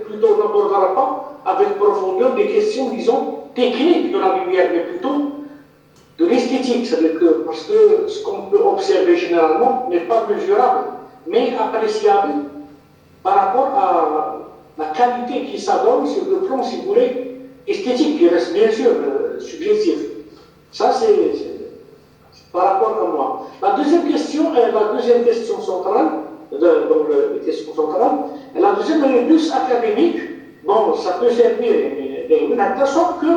plutôt n'abordera pas avec profondeur des questions, disons, techniques de la lumière, mais plutôt de l'esthétique, c'est-à-dire que, parce que ce qu'on peut observer généralement n'est pas mesurable, mais appréciable par rapport à la qualité qui s'adonne sur le plan, si vous voulez, esthétique, qui reste bien sûr subjectif. Ça, c'est par rapport à moi. La deuxième question centrale, les questions centrales, et la deuxième elle est plus académique. Bon, ça peut servir de sorte que,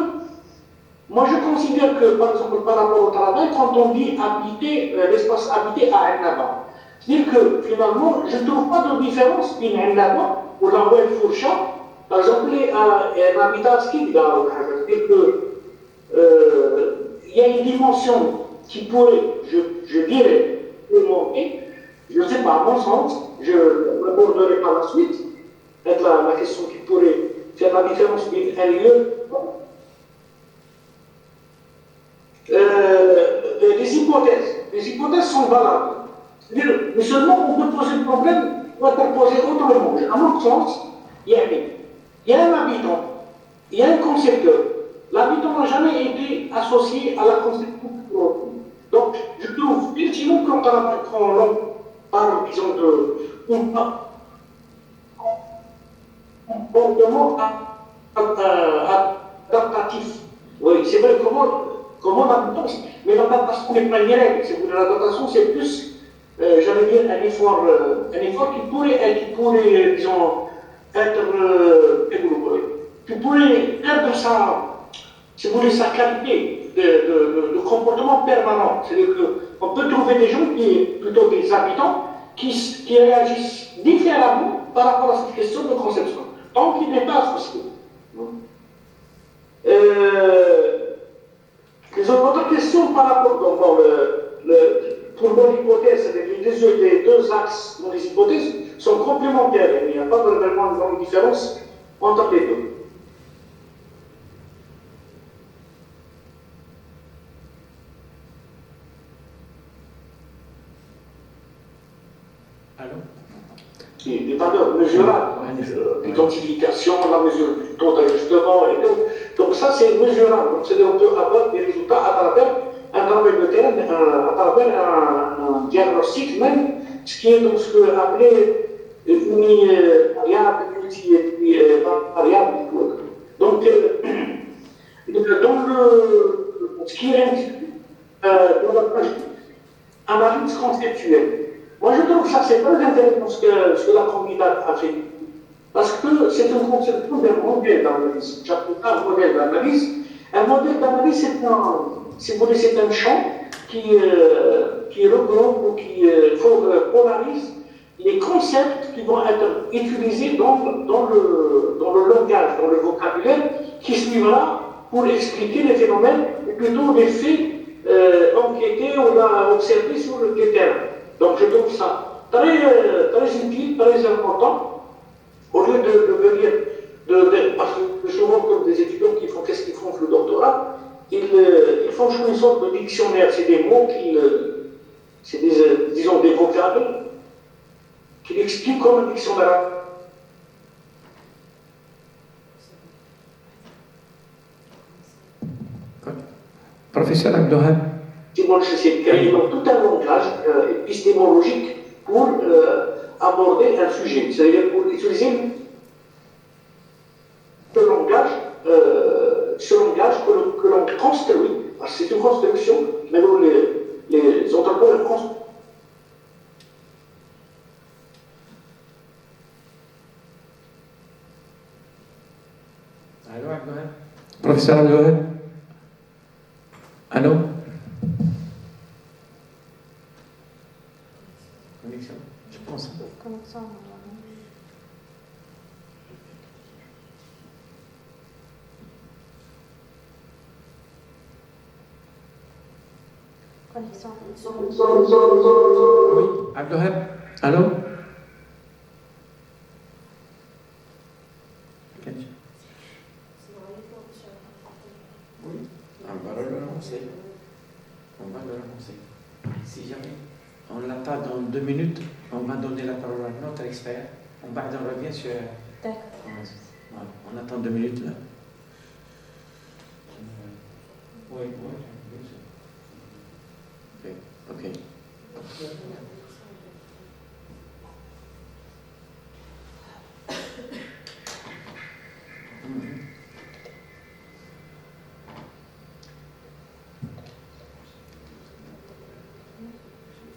moi je considère que, par exemple, par rapport au travail, quand on dit habiter, l'espace habité à Annaba, c'est-à-dire que finalement, je ne trouve pas de différence entre Annaba ou la Welle Fourcha, par exemple, un habitat ski, c'est-à-dire que il y a une dimension qui pourrait, je dirais, manquer, je ne sais pas, à mon sens, je l'aborderai par la suite, être la question qui pourrait faire la différence entre un lieu. Les hypothèses sont valables. C'est-à-dire, mais seulement on peut poser le problème, on va poser autrement. À mon sens, il y a un habitant, il y a un concepteur. L'habitant n'a jamais été associé à la conception du produit. Donc, je trouve pertinent quand on parle, disons, de comportement adaptatif. Oui, c'est vrai, comment l'habitant, mais l'adaptation n'est pas directe. L'adaptation, c'est plus, j'allais dire, un effort qui pourrait, disons, être, qui pourrait être si vous voulez, sa qualité. de comportement permanent. C'est-à-dire qu'on peut trouver des gens, plutôt des habitants, qui réagissent différemment par rapport à cette question de conception. Donc, ils dépassent aussi. Les autres questions par rapport pour mon hypothèse, les deux axes de mes hypothèses sont complémentaires. Il n'y a pas vraiment de grande différence entre les deux. Allô? Des valeurs mesurables, l'identification, la mesure du taux d'ajustement, et donc ça c'est mesurable. Donc c'est-à-dire on peut avoir des résultats à travers un travail de terrain, à travers un diagnostic même, ce qui est donc ce qu'on appelait univariable, multivariable. Donc ce qui est dans la analyse conceptuelle. Moi, je trouve que ça, c'est très intéressant ce que la candidate a fait. Parce que c'est une conception d'un modèle d'analyse. J'appelle ça un modèle d'analyse. Un modèle d'analyse, c'est un champ qui regroupe ou qui polarise les concepts qui vont être utilisés dans le langage, dans le vocabulaire qui suivra pour expliquer les phénomènes, ou plutôt les faits enquêtés ou observés sur le terrain. Donc je trouve ça très utile, très important, au lieu de venir, parce que souvent comme des étudiants qu'est-ce qu'ils font le doctorat, ils font une sorte de dictionnaire, c'est des mots c'est disons des vocables, qu'ils expliquent comme un dictionnaire. Professeur Abdelhab. C'est de créer donc tout un langage épistémologique pour aborder un sujet, c'est-à-dire pour utiliser ce langage que l'on construit, parce que c'est une construction, mais où les anthropologues construisent. Allô, Abdelhab? Professeur Abdelhab? Allô? Connexion? Je pense. Connexion. Oui, Abdelhab? Allô? Oui, on va le relancer. Si jamais on l'attend dans 2 minutes, on va donner la parole à notre expert. On revient sur. D'accord. On attend 2 minutes là. Oui. Ok.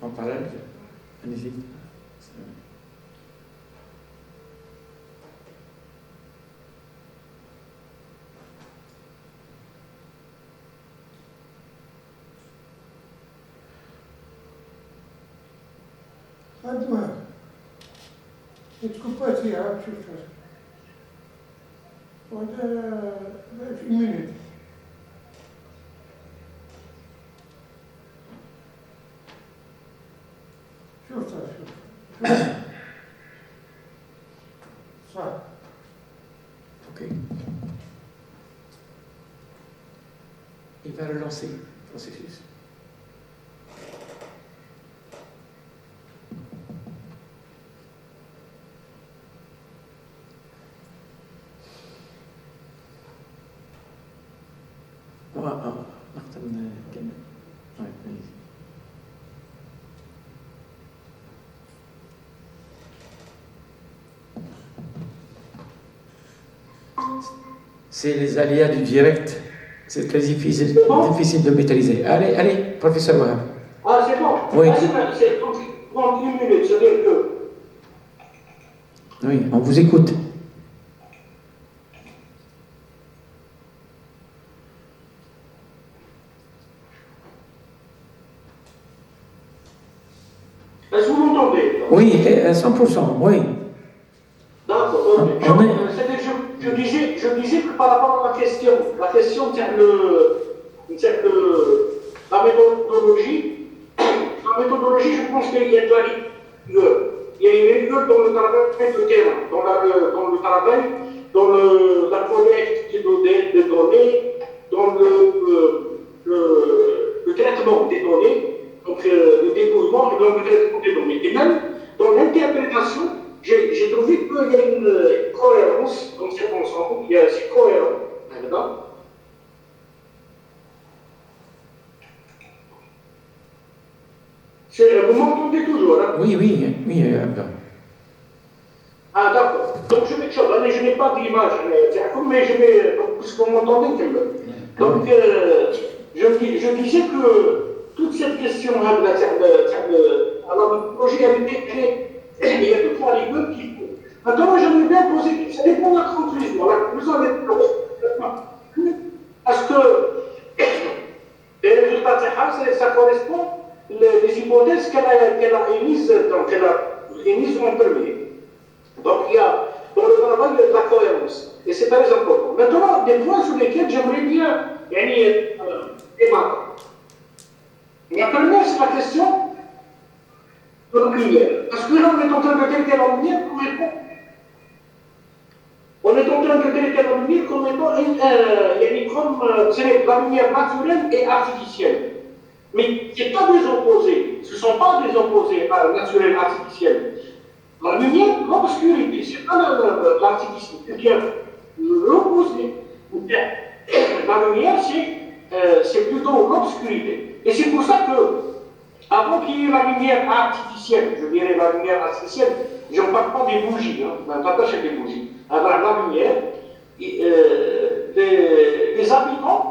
En parallèle, allez-y. خدمة تكون فيها شوف وهذا في مينيت شوف صح Ok. Il va relancer le processus. نختم كلمة. C'est les aléas du direct. C'est très difficile de maîtriser. Allez, professeur Wahab. Ah, c'est bon. Oui. C'est donc 1 minute, c'est-à-dire que. Oui, on vous écoute. Est-ce que vous m'entendez? Oui, à 100%, oui. D'accord, ok. Je disais que par rapport à la question c'est la méthodologie, je pense qu'il y a de la rigueur. Il y a une rigueur dans le travail de terrain, dans le travail, dans la collecte des données, dans le traitement des données, donc le déploiement et dans le traitement des données. Et même dans l'interprétation, j'ai trouvé qu'il y a une cohérence dans cet ensemble, c'est cohérent, d'accord? Vous m'entendez toujours, hein? Oui, Abdel. Ah, d'accord. Donc je n'ai pas d'image, mais je vais, puisque vous m'entendez, donc je disais que toute cette question à la méthodologie, il y a toute la rigueur qu'il faut. Maintenant, j'aimerais bien poser, ça dépend de la conclusion. La conclusion est-ce que les résultats de ça correspond les hypothèses qu'elle a émises en premier. Donc il y a dans le travail de la cohérence, et c'est très important. Maintenant, des points sur lesquels j'aimerais bien débattre. La première, c'est la question de la lumière. Parce que là, on est en train de traiter la lumière comme étant. On est en train de traiter la lumière comme étant la lumière naturelle et artificielle. Mais ce n'est pas des opposés, ce ne sont pas des opposés naturels et artificiels. La lumière, l'obscurité, ce n'est pas l'artificiel, c'est bien l'opposé. La lumière, c'est plutôt l'obscurité. Et c'est pour ça que, avant qu'il y ait la lumière artificielle, je dirais la lumière artificielle, je ne parle pas des bougies, pas d'acheter des bougies. Alors la lumière, les habitants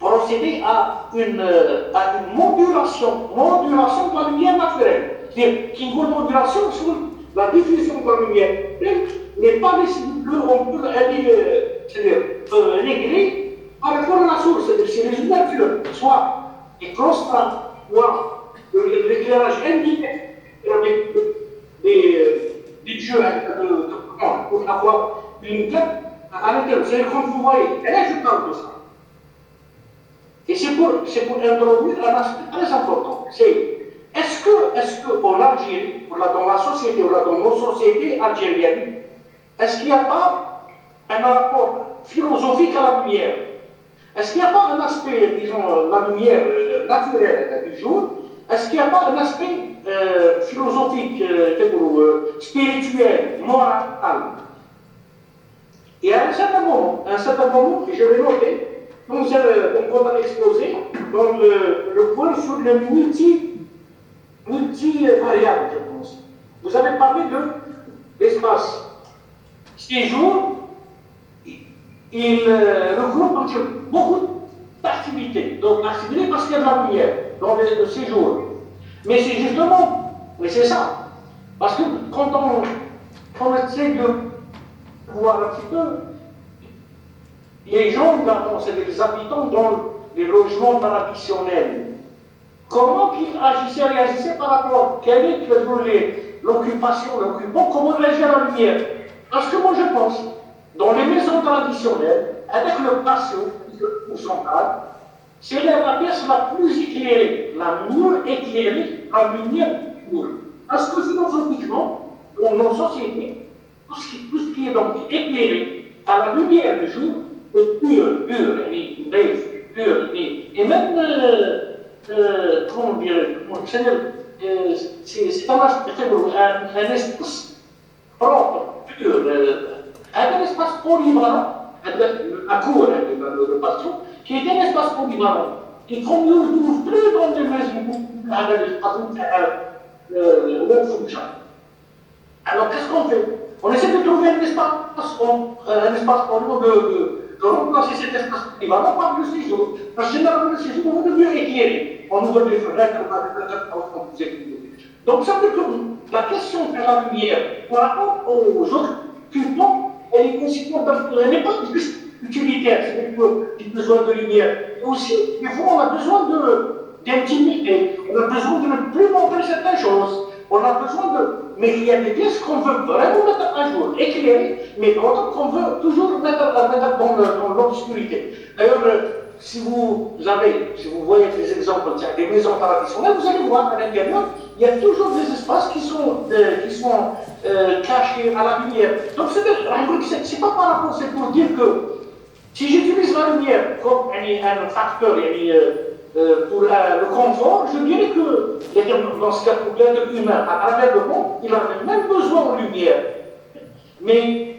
procéder à une modulation de la lumière naturelle. C'est-à-dire qu'il y a une modulation sur la diffusion de la lumière n'est pas on peut régler par rapport à la source, c'est-à-dire c'est les ouvertures, soit les cross-trams, soit l'éclairage indirect avec des jeux pour avoir une claque à l'intérieur. C'est comme vous voyez, et là je parle de ça. Et c'est pour introduire un aspect très important. C'est est-ce que en Algérie, dans la société, dans nos sociétés algériennes, est-ce qu'il n'y a pas un rapport philosophique à la lumière? Est-ce qu'il n'y a pas un aspect, disons, la lumière naturelle du jour? Est-ce qu'il n'y a pas un aspect philosophique, spirituel, moral? Et à un certain moment, je vais noter, donc on va exposer dans le point sur le multivariable, je pense. Vous avez parlé de l'espace. Séjour, il regroupe beaucoup d'activités. Donc, activités parce qu'il y a de la lumière dans le séjour. Mais c'est justement, c'est ça. Parce que quand on essaie de voir un petit peu, les gens, c'est les habitants dans les logements traditionnels, comment ils agissaient, réagissaient par rapport, quelle est l'occupation, l'occupant, comment réagir à la lumière? Parce que moi je pense, dans les maisons traditionnelles, avec le patio, le pourcentage, c'est la pièce la plus éclairée, la mieux éclairée, la lumière pure. Parce que philosophiquement, dans nos sociétés, tout ce qui est donc éclairé à la lumière du jour, est pur, et même, comment dire, c'est un espace propre, pur, un espace polyvalent, la cour, le patio, qui est un espace polyvalent, et qu'on ne trouve plus dans des maisons avec l'espace fonction. Alors qu'est-ce qu'on fait? On essaie de trouver un espace polyvalent, de remplacer cet espace polyvalent par le séjour. Parce que généralement, le séjour, on veut mieux éclairer. On ouvre des fenêtres, on a des fenêtres. Donc ça veut dire que la question de la lumière par rapport aux autres occupants, elle est considérée, elle n'est pas juste utilitaire, c'est-à-dire qu'il y a besoin de lumière. Et aussi, des fois, on a besoin d'intimité, on a besoin de ne plus montrer certaines choses, on a besoin de... Mais il y a des pièces qu'on veut vraiment mettre à jour, éclairer, mais d'autres qu'on veut toujours mettre dans l'obscurité. D'ailleurs, si vous voyez des exemples, des maisons traditionnelles, vous allez voir à l'intérieur, il y a toujours des espaces qui sont cachés à la lumière. Donc c'est pas par rapport, c'est pour dire que si j'utilise la lumière comme un facteur pour le confort, je dirais que dans ce cas, pour l'être humain, à travers le monde, il a même besoin de lumière. Mais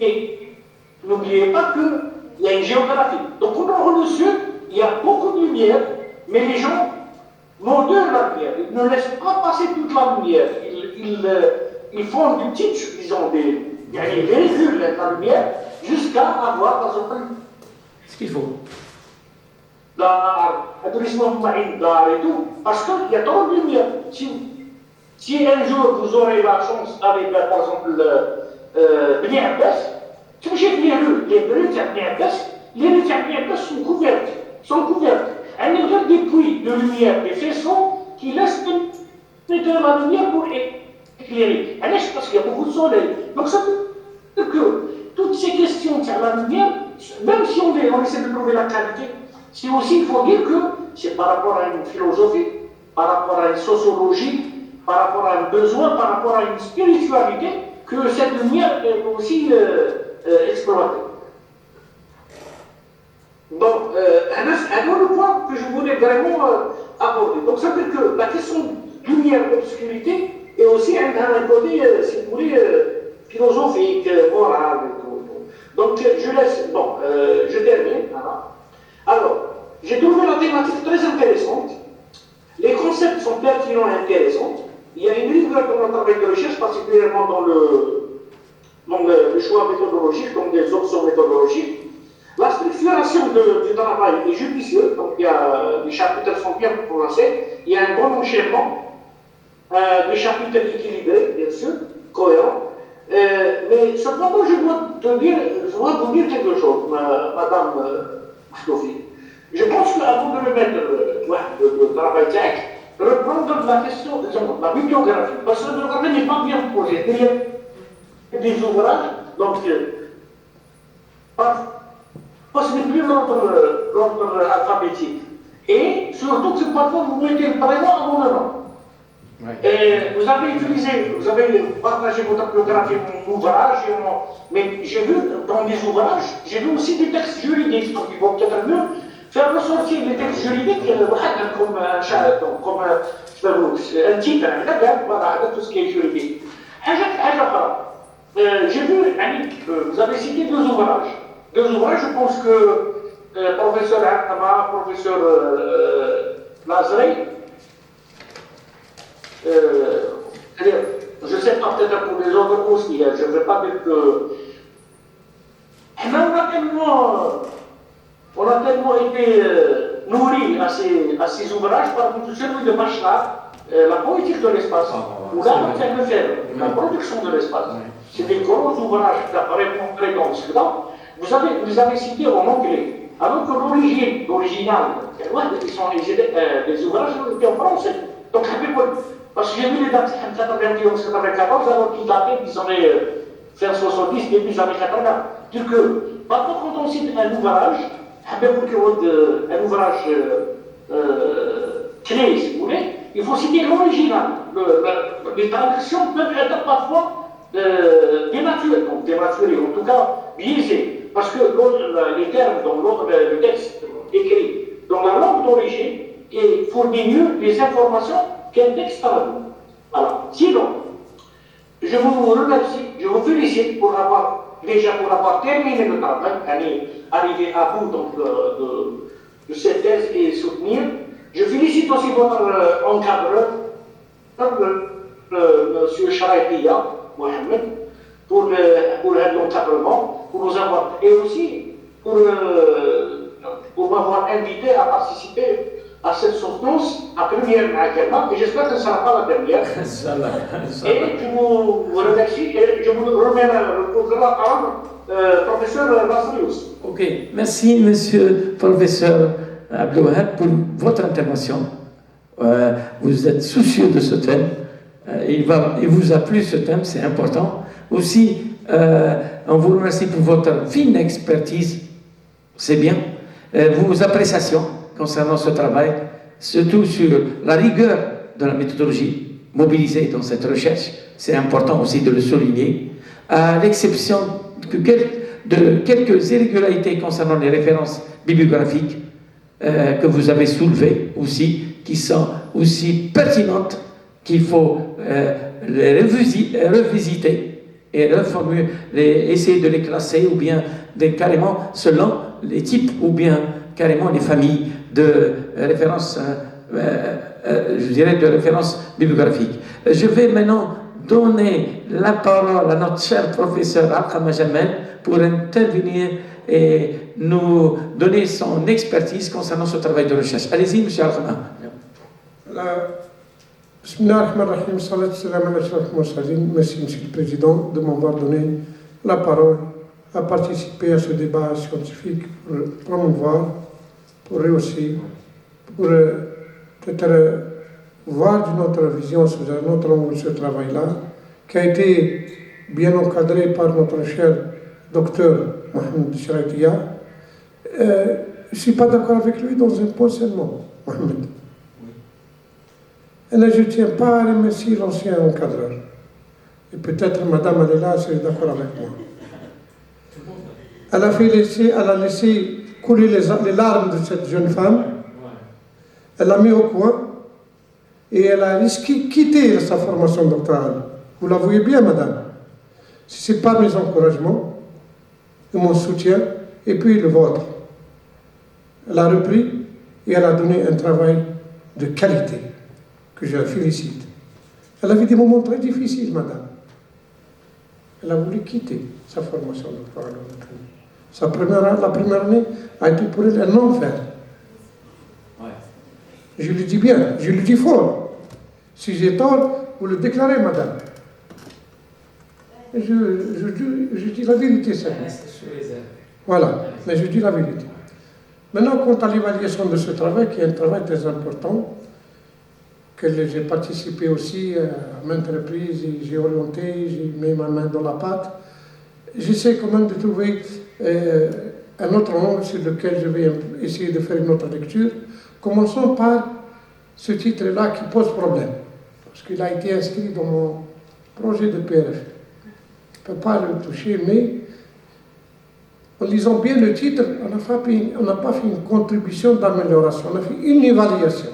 n'oubliez pas qu'il y a une géographie. Donc dans le sud, il y a beaucoup de lumière, mais les gens modèrent la lumière. Ils ne laissent pas passer toute la lumière. Ils font des petites, disons, des véhicules de la lumière, jusqu'à avoir, par exemple, Ce qu'il faut. un tourisme marine et tout, parce qu'il y a trop de lumière. Si un jour vous aurez la chance d'aller, par exemple, Bni Abbas, si vous cherchez les rues de Bni Abbas, les rues de Bni Abbas sont couvertes. Il y a des puits de lumière, des faisceaux qui laissent pénétrer la lumière pour éclairer. Parce qu'il y a beaucoup de soleil. Donc ça veut dire que toutes ces questions sur la lumière, même si on essaie de trouver la qualité, c'est aussi, il faut dire que c'est par rapport à une philosophie, par rapport à une sociologie, par rapport à un besoin, par rapport à une spiritualité, que cette lumière est aussi exploitée. Donc, un autre point que je voulais vraiment aborder. Donc, ça veut dire que la question lumière-obscurité est aussi un côté, si vous voulez, philosophique, moral et tout. Donc, je termine. Voilà. Alors, j'ai trouvé la thématique très intéressante. Les concepts sont pertinents et intéressants. Il y a une rigueur dans notre travail de recherche, particulièrement dans le choix méthodologique, donc des options méthodologiques. La structuration du travail est judicieuse, donc les chapitres sont bien prononcés, il y a un bon enchaînement, des chapitres équilibrés, bien sûr, cohérents. Mais cependant, je dois vous dire quelque chose, Madame Moustofi. Je pense qu'avant de remettre le travail tech, reprendre la question de la bibliographie, parce que la bibliographie n'est pas bien posée. Il y a des ouvrages, donc, ce n'est plus l'ordre alphabétique. Et surtout que parfois vous mettez le prénom avant le nom. Ouais. Vous avez partagé votre biographie, mon ouvrage, mais j'ai vu dans des ouvrages, j'ai vu aussi des textes juridiques, donc il vaut peut-être mieux faire ressortir les textes juridiques comme un titre, voilà, tout ce qui est juridique. J'ai vu, vous avez cité deux ouvrages, je pense que professeur Akama, professeur Lazrey, je ne sais pas, peut-être pour les autres aussi, je ne veux pas dire que... On a tellement été nourris à ces ouvrages, par exemple celui de Bachelard, la politique de l'espace, ou là on vient de faire la production de l'espace. C'est des gros ouvrages vraiment très dans cela. Vous avez cité en anglais, alors que l'original, ils sont des ouvrages qui en français. Donc, parce que j'ai vu les dates 91, 94, alors qu'ils dataient des années fin 70, début des années 80. C'est que, parfois, quand on cite un ouvrage, un ouvrage clé, si vous voulez, il faut citer l'original. Les traductions peuvent être parfois dénaturées, en tout cas biaisées, parce que les termes dans le texte écrit dans la langue d'origine fournit mieux les informations qu'un texte traduit. Alors, sinon, je vous remercie, je vous félicite pour avoir terminé le travail, arrivé à bout donc, de cette thèse et soutenir. Je félicite aussi votre encadreur, M. Charaïtia Mohamed, pour l'encadrement, pour nous avoir, et aussi pour m'avoir invité à participer à cette soutenance, à première Akema, et j'espère que ce ne sera pas la dernière. Et je vous remercie et je vous remets la parole, professeur Basrius. Ok, merci monsieur professeur Abdelwahab pour votre intervention. Vous êtes soucieux de ce thème. Il vous a plu ce thème, c'est important. Aussi, on vous remercie pour votre fine expertise, c'est bien. Vos appréciations concernant ce travail, surtout sur la rigueur de la méthodologie mobilisée dans cette recherche, c'est important aussi de le souligner, à l'exception de quelques irrégularités concernant les références bibliographiques que vous avez soulevées aussi, qui sont aussi pertinentes, qu'il faut les revisiter et reformuler, essayer de les classer ou bien carrément selon les types ou bien carrément les familles de références, je dirais de références bibliographiques. Je vais maintenant donner la parole à notre cher professeur Alkama Jamel pour intervenir et nous donner son expertise concernant ce travail de recherche. Allez-y, monsieur Alkama. Bismillahirrahmanirrahim, salam ala ashrafil mursalin. Merci, monsieur le Président, de m'avoir donné la parole à participer à ce débat scientifique pour promouvoir, pour réussir, pour peut-être voir d'une autre vision sur un autre angle ce travail-là, qui a été bien encadré par notre cher docteur Mohamed Shraitia. Je ne suis pas d'accord avec lui dans un point seulement, Mohamed. Et là, je ne tiens pas à remercier l'ancien encadreur. Et peut-être madame Alela serait d'accord avec moi. Elle a laissé couler les larmes de cette jeune femme. Elle l'a mis au coin. Et elle a risqué de quitter sa formation doctorale. Vous la voyez bien, madame. Si ce n'est pas mes encouragements et mon soutien, et puis le vôtre. Elle a repris et elle a donné un travail de qualité, que je la félicite. Elle avait des moments très difficiles, madame. Elle a voulu quitter sa formation doctorale. La première année a été pour elle un enfer. Je le dis bien, je le dis fort. Si j'ai tort, vous le déclarez, madame. Je dis la vérité, c'est voilà, mais je dis la vérité. Maintenant, quant à l'évaluation de ce travail, qui est un travail très important, que j'ai participé aussi à maintes reprises, j'ai orienté, j'ai mis ma main dans la pâte, j'essaie quand même de trouver un autre angle sur lequel je vais essayer de faire une autre lecture. Commençons par ce titre-là qui pose problème, parce qu'il a été inscrit dans mon projet de PRF. Je ne peux pas le toucher, mais en lisant bien le titre, on n'a pas fait une contribution d'amélioration, on a fait une évaluation.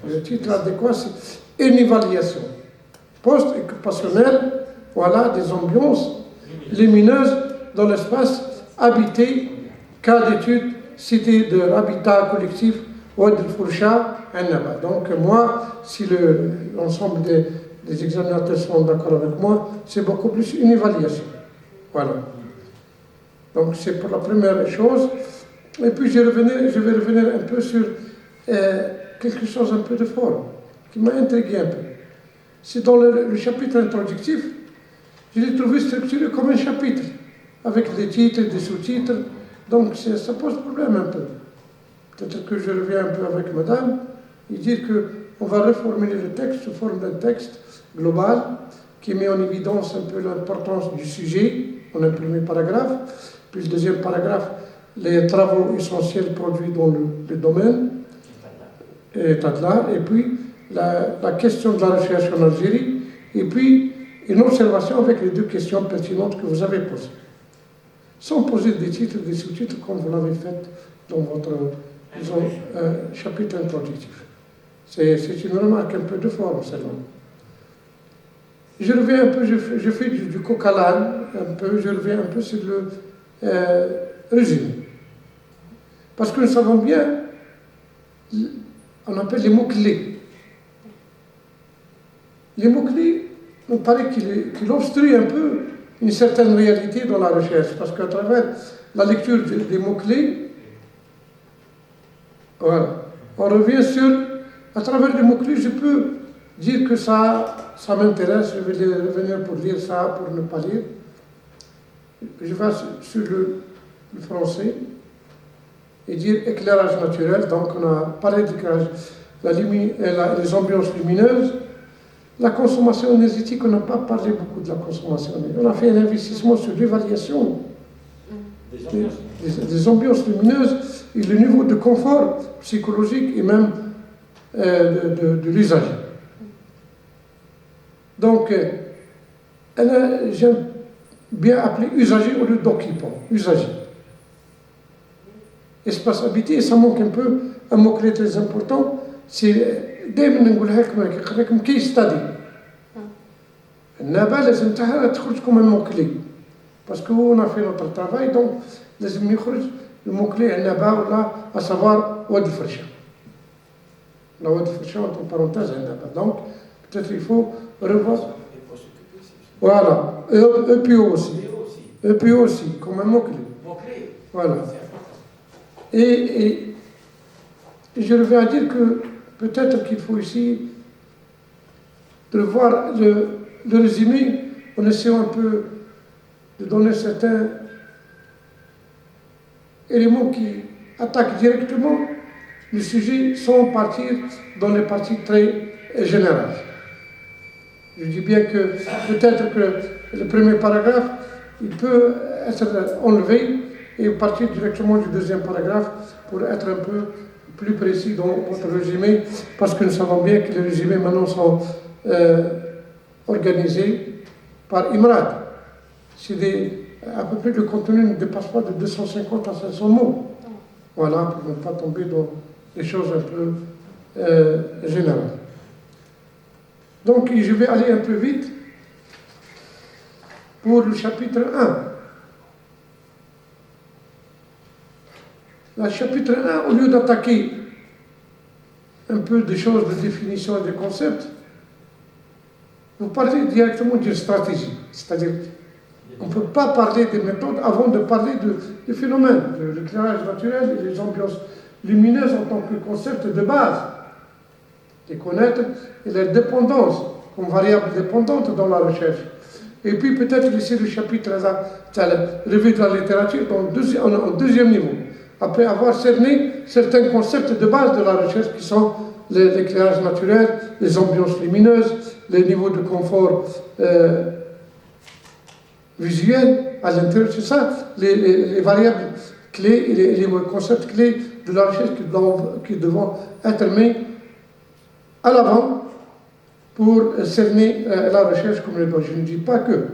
Le titre adéquat, c'est une évaluation post-occupationnelle, voilà, des ambiances lumineuses dans l'espace habité, cas d'étude, cité de l'habitat collectif, Oued el-Fourcha, Annaba. Donc moi, si l'ensemble des examinateurs sont d'accord avec moi, c'est beaucoup plus une évaluation. Voilà. Donc c'est pour la première chose. Et puis je vais revenir un peu sur quelque chose un peu de fort, qui m'a intrigué un peu. C'est dans le chapitre introductif, je l'ai trouvé structuré comme un chapitre, avec des titres, des sous-titres, donc ça pose problème un peu. Peut-être que je reviens un peu avec madame, et dire qu'on va reformuler le texte sous forme d'un texte global, qui met en évidence un peu l'importance du sujet, en un premier paragraphe, puis le deuxième paragraphe, les travaux essentiels produits dans le domaine, état de l'art, et puis la question de la recherche en Algérie, et puis une observation avec les deux questions pertinentes que vous avez posées. Sans poser des titres, des sous-titres, comme vous l'avez fait dans votre chapitre introductif. C'est une remarque un peu de forme, seulement. Je reviens un peu, je fais du coq à l'âne, un peu, je reviens un peu sur le résumé. Parce que nous savons bien, on appelle les mots-clés. Les mots-clés, il paraît qu'il obstrue un peu une certaine réalité dans la recherche, parce qu'à travers la lecture des mots-clés, voilà, on revient sur, à travers les mots-clés, je peux dire que ça m'intéresse, je vais revenir pour lire ça, pour ne pas lire. Je vais sur le français et dire éclairage naturel. Donc on a parlé d'éclairage, les ambiances lumineuses. La consommation énergétique, on n'a pas parlé beaucoup de la consommation. On a fait un investissement sur l'évaluation des ambiances lumineuses et le niveau de confort psychologique et même de l'usager. Donc, j'aime bien appeler usager au lieu d'occupant. Usager. Espace habité, et ça manque un peu, un mot-clé très important, c'est دائما نقولها لكم كيس ستادي. النبات لازم تاعها تخرج كوم ان موكلي باسكو on a fait notre travail donc لازم يخرج الموكلي النبات ولا à savoir واد الفرشة. La واد الفرشة entre parenthèses النبات. Donc peut-être il faut revoir. Voilà. EPO aussi. EPO aussi comme un mot-clé. Voilà. Et je reviens à dire que peut-être qu'il faut ici de voir le résumé en essayant un peu de donner certains éléments qui attaquent directement le sujet sans partir dans les parties très générales. Je dis bien que peut-être que le premier paragraphe, il peut être enlevé et partir directement du deuxième paragraphe pour être un peu plus précis dans votre résumé, parce que nous savons bien que les résumés maintenant sont organisés par IMRAD. À peu près le contenu ne dépasse pas de 250 à 500 mots. Voilà, pour ne pas tomber dans des choses un peu générales. Donc je vais aller un peu vite pour le chapitre 1. Le chapitre 1, au lieu d'attaquer un peu des choses de définition et de concepts, vous parlez directement d'une stratégie. C'est-à-dire, on ne peut pas parler des méthodes avant de parler du phénomène, de l'éclairage naturel et les ambiances lumineuses en tant que concept de base. Les connaître et leur dépendance comme variable dépendante dans la recherche. Et puis peut-être laisser le chapitre là, la revue de la littérature en deuxième niveau. Après avoir cerné certains concepts de base de la recherche qui sont l'éclairage naturel, les ambiances lumineuses, les niveaux de confort visuel à l'intérieur, c'est ça, les variables clés et les concepts clés de la recherche qui devront être mis à l'avant pour cerner la recherche comme elle doit. Je ne dis pas que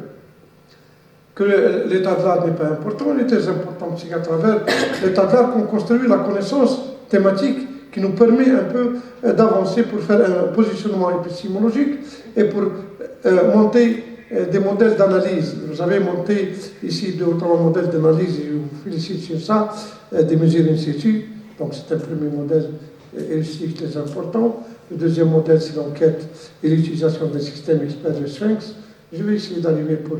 l'état de l'art n'est pas important, il est très important, c'est qu'à travers l'état de l'art qu'on construit la connaissance thématique qui nous permet un peu d'avancer pour faire un positionnement épistémologique et pour monter des modèles d'analyse. Vous avez monté ici 2 ou 3 modèles d'analyse et je vous félicite sur ça, des mesures in situ, donc c'est un premier modèle heuristique très important. Le deuxième modèle, c'est l'enquête et l'utilisation des systèmes experts de Sphinx. Je vais essayer d'arriver pour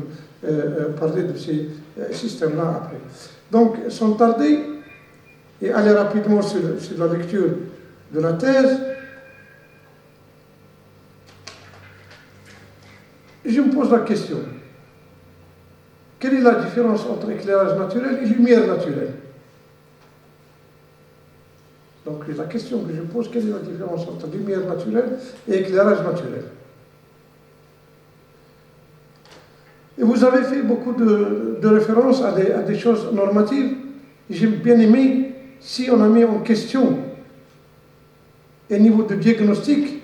parler de ces systèmes-là après. Donc, sans tarder, et aller rapidement sur la lecture de la thèse, je me pose la question. Quelle est la différence entre éclairage naturel et lumière naturelle? Donc la question que je pose, quelle est la différence entre lumière naturelle et éclairage naturel? Et vous avez fait beaucoup de références à des choses normatives. J'ai bien aimé si on a mis en question un niveau de diagnostic,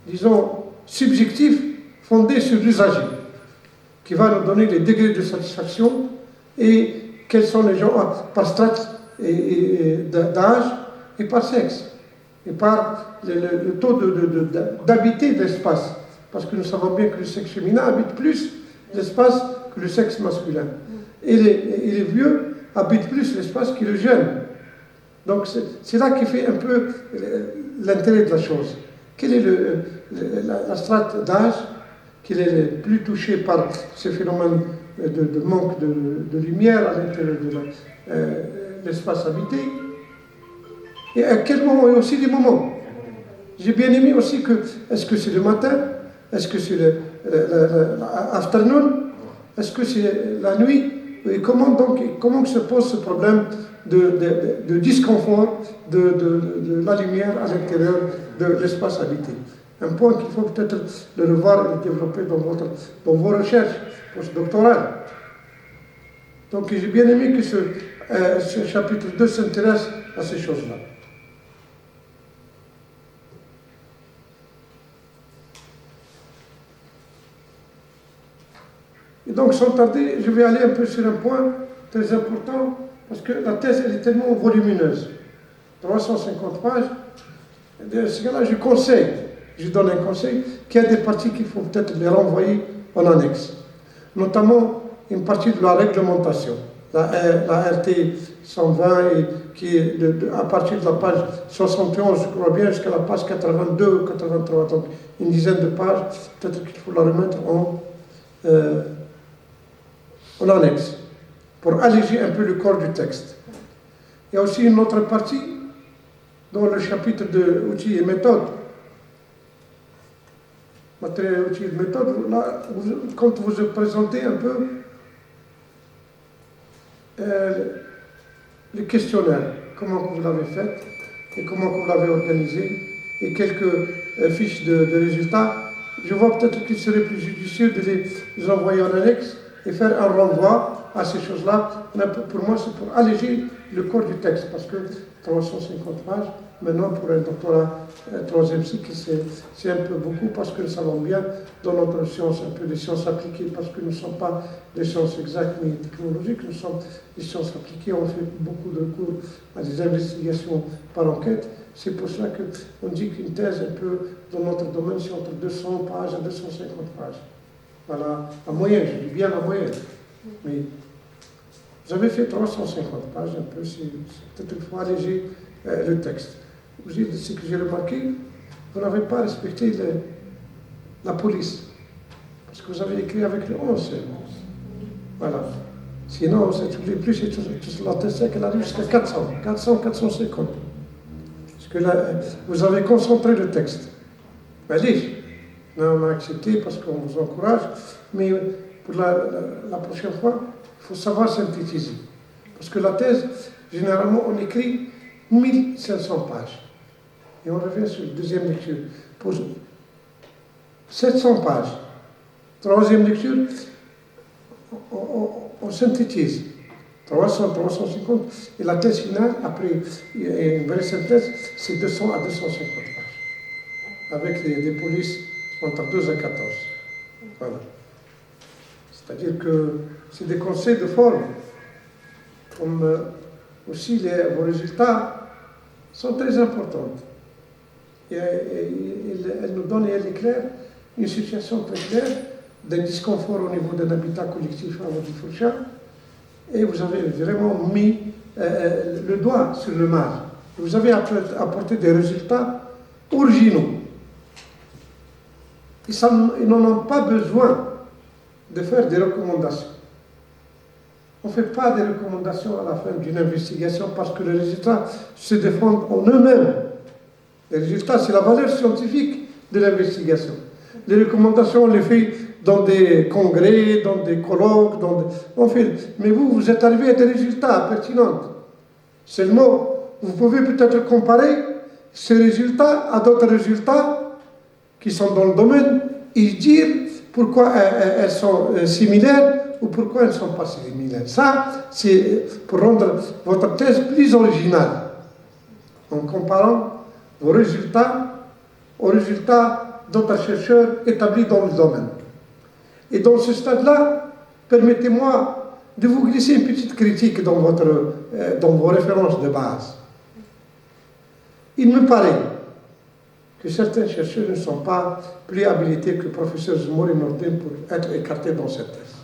disons, subjectif, fondé sur l'usager, qui va nous donner les degrés de satisfaction et quels sont les gens par strate d'âge et par sexe, et par le taux d'habiter de l'espace. Parce que nous savons bien que le sexe féminin habite plus l'espace que le sexe masculin. Et les vieux habitent plus l'espace que les jeunes. Donc c'est là qui fait un peu l'intérêt de la chose. Quelle est la strate d'âge qui est le plus touchée par ce phénomène de manque de lumière à l'intérieur de l'espace habité? Et à quel moment, et aussi des moments. J'ai bien aimé aussi que, est-ce que c'est le matin, est-ce que c'est l'afternoon, est-ce que c'est la nuit, et comment se pose ce problème de disconfort de la lumière à l'intérieur de l'espace habité. Un point qu'il faut peut-être le revoir et le développer dans vos recherches postdoctorales. Donc j'ai bien aimé que ce chapitre 2 s'intéresse à ces choses-là. Et donc sans tarder, je vais aller un peu sur un point très important, parce que la thèse elle est tellement volumineuse. 350 pages. De ce cas-là, je donne un conseil, qu'il y a des parties qu'il faut peut-être les renvoyer en annexe. Notamment une partie de la réglementation. La RT 120, qui est à partir de la page 71, je crois bien, jusqu'à la page 82 ou 83, donc une dizaine de pages, peut-être qu'il faut la remettre en annexe, pour alléger un peu le corps du texte. Il y a aussi une autre partie, dans le chapitre de outils et méthodes. Matériel, outils et méthodes, là, quand vous présentez un peu le questionnaire, comment vous l'avez fait et comment vous l'avez organisé, et quelques fiches de résultats, je vois peut-être qu'il serait plus judicieux de les envoyer en annexe et faire un renvoi à ces choses-là. Pour moi, c'est pour alléger le corps du texte, parce que 350 pages, maintenant pour un doctorat troisième cycle, c'est un peu beaucoup, parce que nous savons bien, dans notre science, un peu des sciences appliquées, parce que nous ne sommes pas des sciences exactes mais technologiques, nous sommes des sciences appliquées, on fait beaucoup de recours à des investigations par enquête. C'est pour cela qu'on dit qu'une thèse, un peu, dans notre domaine, c'est entre 200 pages à 250 pages. Voilà, la moyenne, je dis bien la moyenne. Mais vous avez fait 350 pages, un peu, c'est peut-être il faut alléger le texte. Ce que j'ai remarqué, vous n'avez pas respecté la police, parce que vous avez écrit avec le 11 seulement. Voilà. Sinon, plus la thèse qu'elle arrive jusqu'à 400, 450. Parce que là, vous avez concentré le texte. Allez, là, on a accepté parce qu'on vous encourage, mais pour la prochaine fois, il faut savoir synthétiser. Parce que la thèse, généralement, on écrit 1500 pages. Et on revient sur la deuxième lecture. Pour 700 pages. Troisième lecture, on synthétise. 300, 350. Et la thèse finale, après une vraie synthèse, c'est 200 à 250 pages. Avec des polices entre 2 à 14. Voilà. C'est-à-dire que c'est des conseils de forme. Comme aussi vos résultats sont très importants. Et elle nous donne, et elle éclaire, une situation très claire d'un disconfort au niveau d'un habitat collectif à Wadi-Fourcha. Et vous avez vraiment mis le doigt sur le mal. Vous avez apporté des résultats originaux. Ils n'en ont pas besoin de faire des recommandations. On ne fait pas des recommandations à la fin d'une investigation parce que les résultats se défendent en eux-mêmes. Les résultats, c'est la valeur scientifique de l'investigation. Les recommandations, on les fait dans des congrès, dans des colloques, mais vous êtes arrivé à des résultats pertinents. Seulement, vous pouvez peut-être comparer ces résultats à d'autres résultats qui sont dans le domaine et dire pourquoi elles sont similaires ou pourquoi elles ne sont pas similaires. Ça, c'est pour rendre votre thèse plus originale, en comparant vos résultats aux résultats d'autres chercheurs établis dans le domaine. Et dans ce stade-là, permettez-moi de vous glisser une petite critique dans vos références de base. Il me paraît que certains chercheurs ne sont pas plus habilités que le professeur Zmouri Nordin pour être écartés dans cette thèse.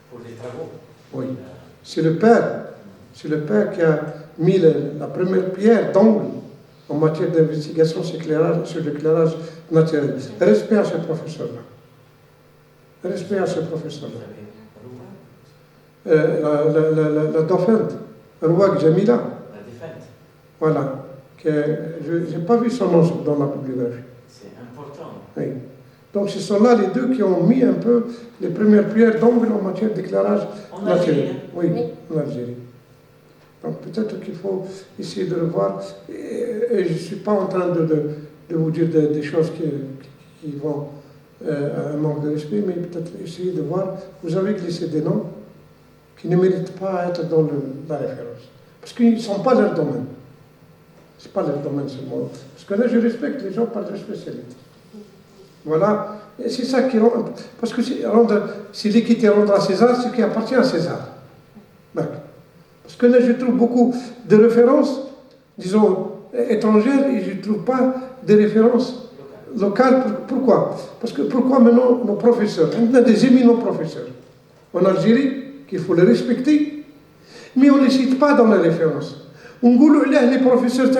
Pour les travaux. Oui. C'est le père qui a mis la première pierre d'angle en matière d'investigation sur l'éclairage naturel. Respect à ce professeur-là. Respect à ce professeur-là. La Dauphine, Rouag Jamila. La défaite. Voilà. je n'ai pas vu son nom dans la bibliographie. C'est important. Oui. Donc ce sont là les deux qui ont mis un peu les premières pierres d'angle en matière d'éclairage En Algérie, naturel. Oui, Oui. en Algérie. Donc peut-être qu'il faut essayer de le voir. Et je ne suis pas en train de vous dire des choses qui vont à un manque de respect, mais peut-être essayer de voir. Vous avez glissé des noms qui ne méritent pas à être dans la référence. Parce qu'ils ne sont pas leur domaine. Ce n'est pas leur domaine seulement. Parce que là, je respecte les gens par leur spécialité. Voilà. Et c'est ça qui rend. Parce que si l'équité rendre à César, ce qui appartient à César. D'accord. Parce que là, je trouve beaucoup de références, disons, étrangères, et je ne trouve pas de références locales. Pourquoi? Parce que pourquoi maintenant nos professeurs, on a des éminents professeurs en Algérie, qu'il faut les respecter, mais on ne les cite pas dans les références. On dit les professeurs,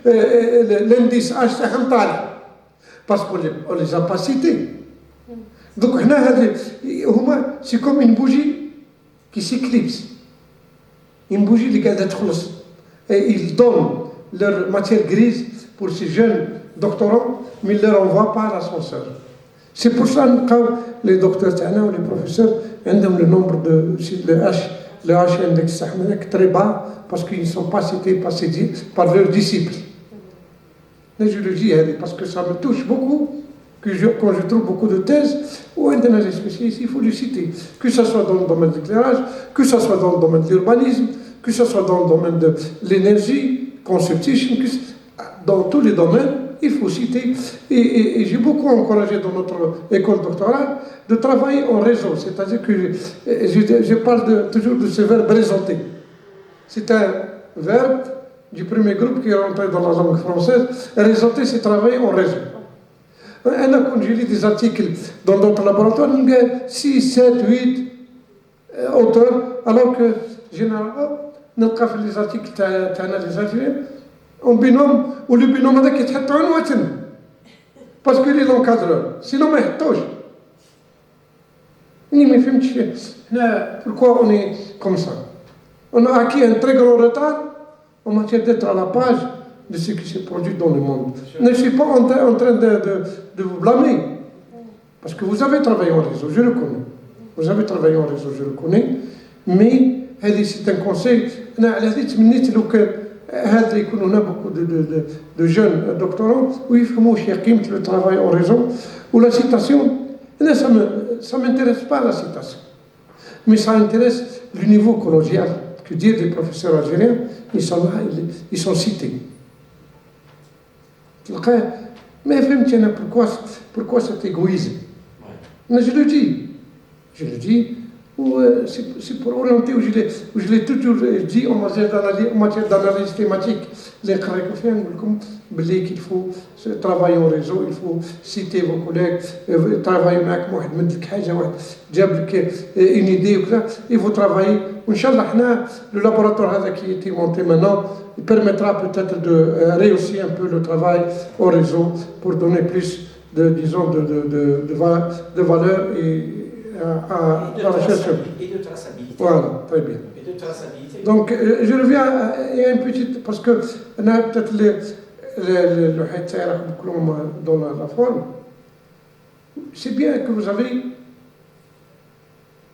l'indice H, parce qu'on ne les a pas cités. Donc, c'est comme une bougie qui s'éclipse. Une bougie qui est et ils donnent leur matière grise pour ces jeunes doctorants, mais ils ne leur envoient pas à l'ascenseur. C'est pour ça que les docteurs ou les professeurs ont le nombre de le H index très bas parce qu'ils ne sont pas cités par leurs disciples. Mais je le dis parce que ça me touche beaucoup quand je trouve beaucoup de thèses où un des spécialistes, il faut les citer, que ce soit dans le domaine de l'éclairage, que ce soit dans le domaine de l'urbanisme, que ce soit dans le domaine de l'énergie, conception, dans tous les domaines, il faut citer. Et j'ai beaucoup encouragé dans notre école doctorale de travailler en réseau, c'est-à-dire que je parle toujours de ce verbe réseauter. C'est un verbe du premier groupe qui est rentré dans la langue française. Réseauter, c'est travailler en réseau. Quand je lis des articles dans d'autres laboratoires, il y a 6, 7, 8 auteurs, alors que généralement, nous avons les articles des Algériens en binôme, ou le binôme qui est très parce qu'il est l'encadreur. Sinon, il est pourquoi on est comme ça? On a acquis un très grand retard en matière d'être à la page de ce qui s'est produit dans le monde. Je ne suis pas en train de vous blâmer, parce que vous avez travaillé en réseau, je le connais. Vous avez travaillé en réseau, je le connais, mais c'est un conseil. On a beaucoup de jeunes doctorants où ils font le travail en réseau, ou la citation, ça ne m'intéresse pas la citation, mais ça intéresse le niveau collégial, que dire des professeurs algériens, ils sont là, ils sont cités. Mais pourquoi cet égoïsme? Mais je le dis, c'est pour orienter, où je l'ai toujours dit en matière d'analyse thématique, qu'il faut travailler en réseau, il faut citer vos collègues, travailler avec moi, une idée, et vous travaillez. Inch'Allah, le laboratoire qui a été monté maintenant, il permettra peut-être de réussir un peu le travail au réseau pour donner plus de valeur à la recherche. Et de traçabilité. Voilà, très bien. Et de traçabilité. Donc, je reviens à une petite, parce que on a peut-être le dans la forme. C'est bien que vous avez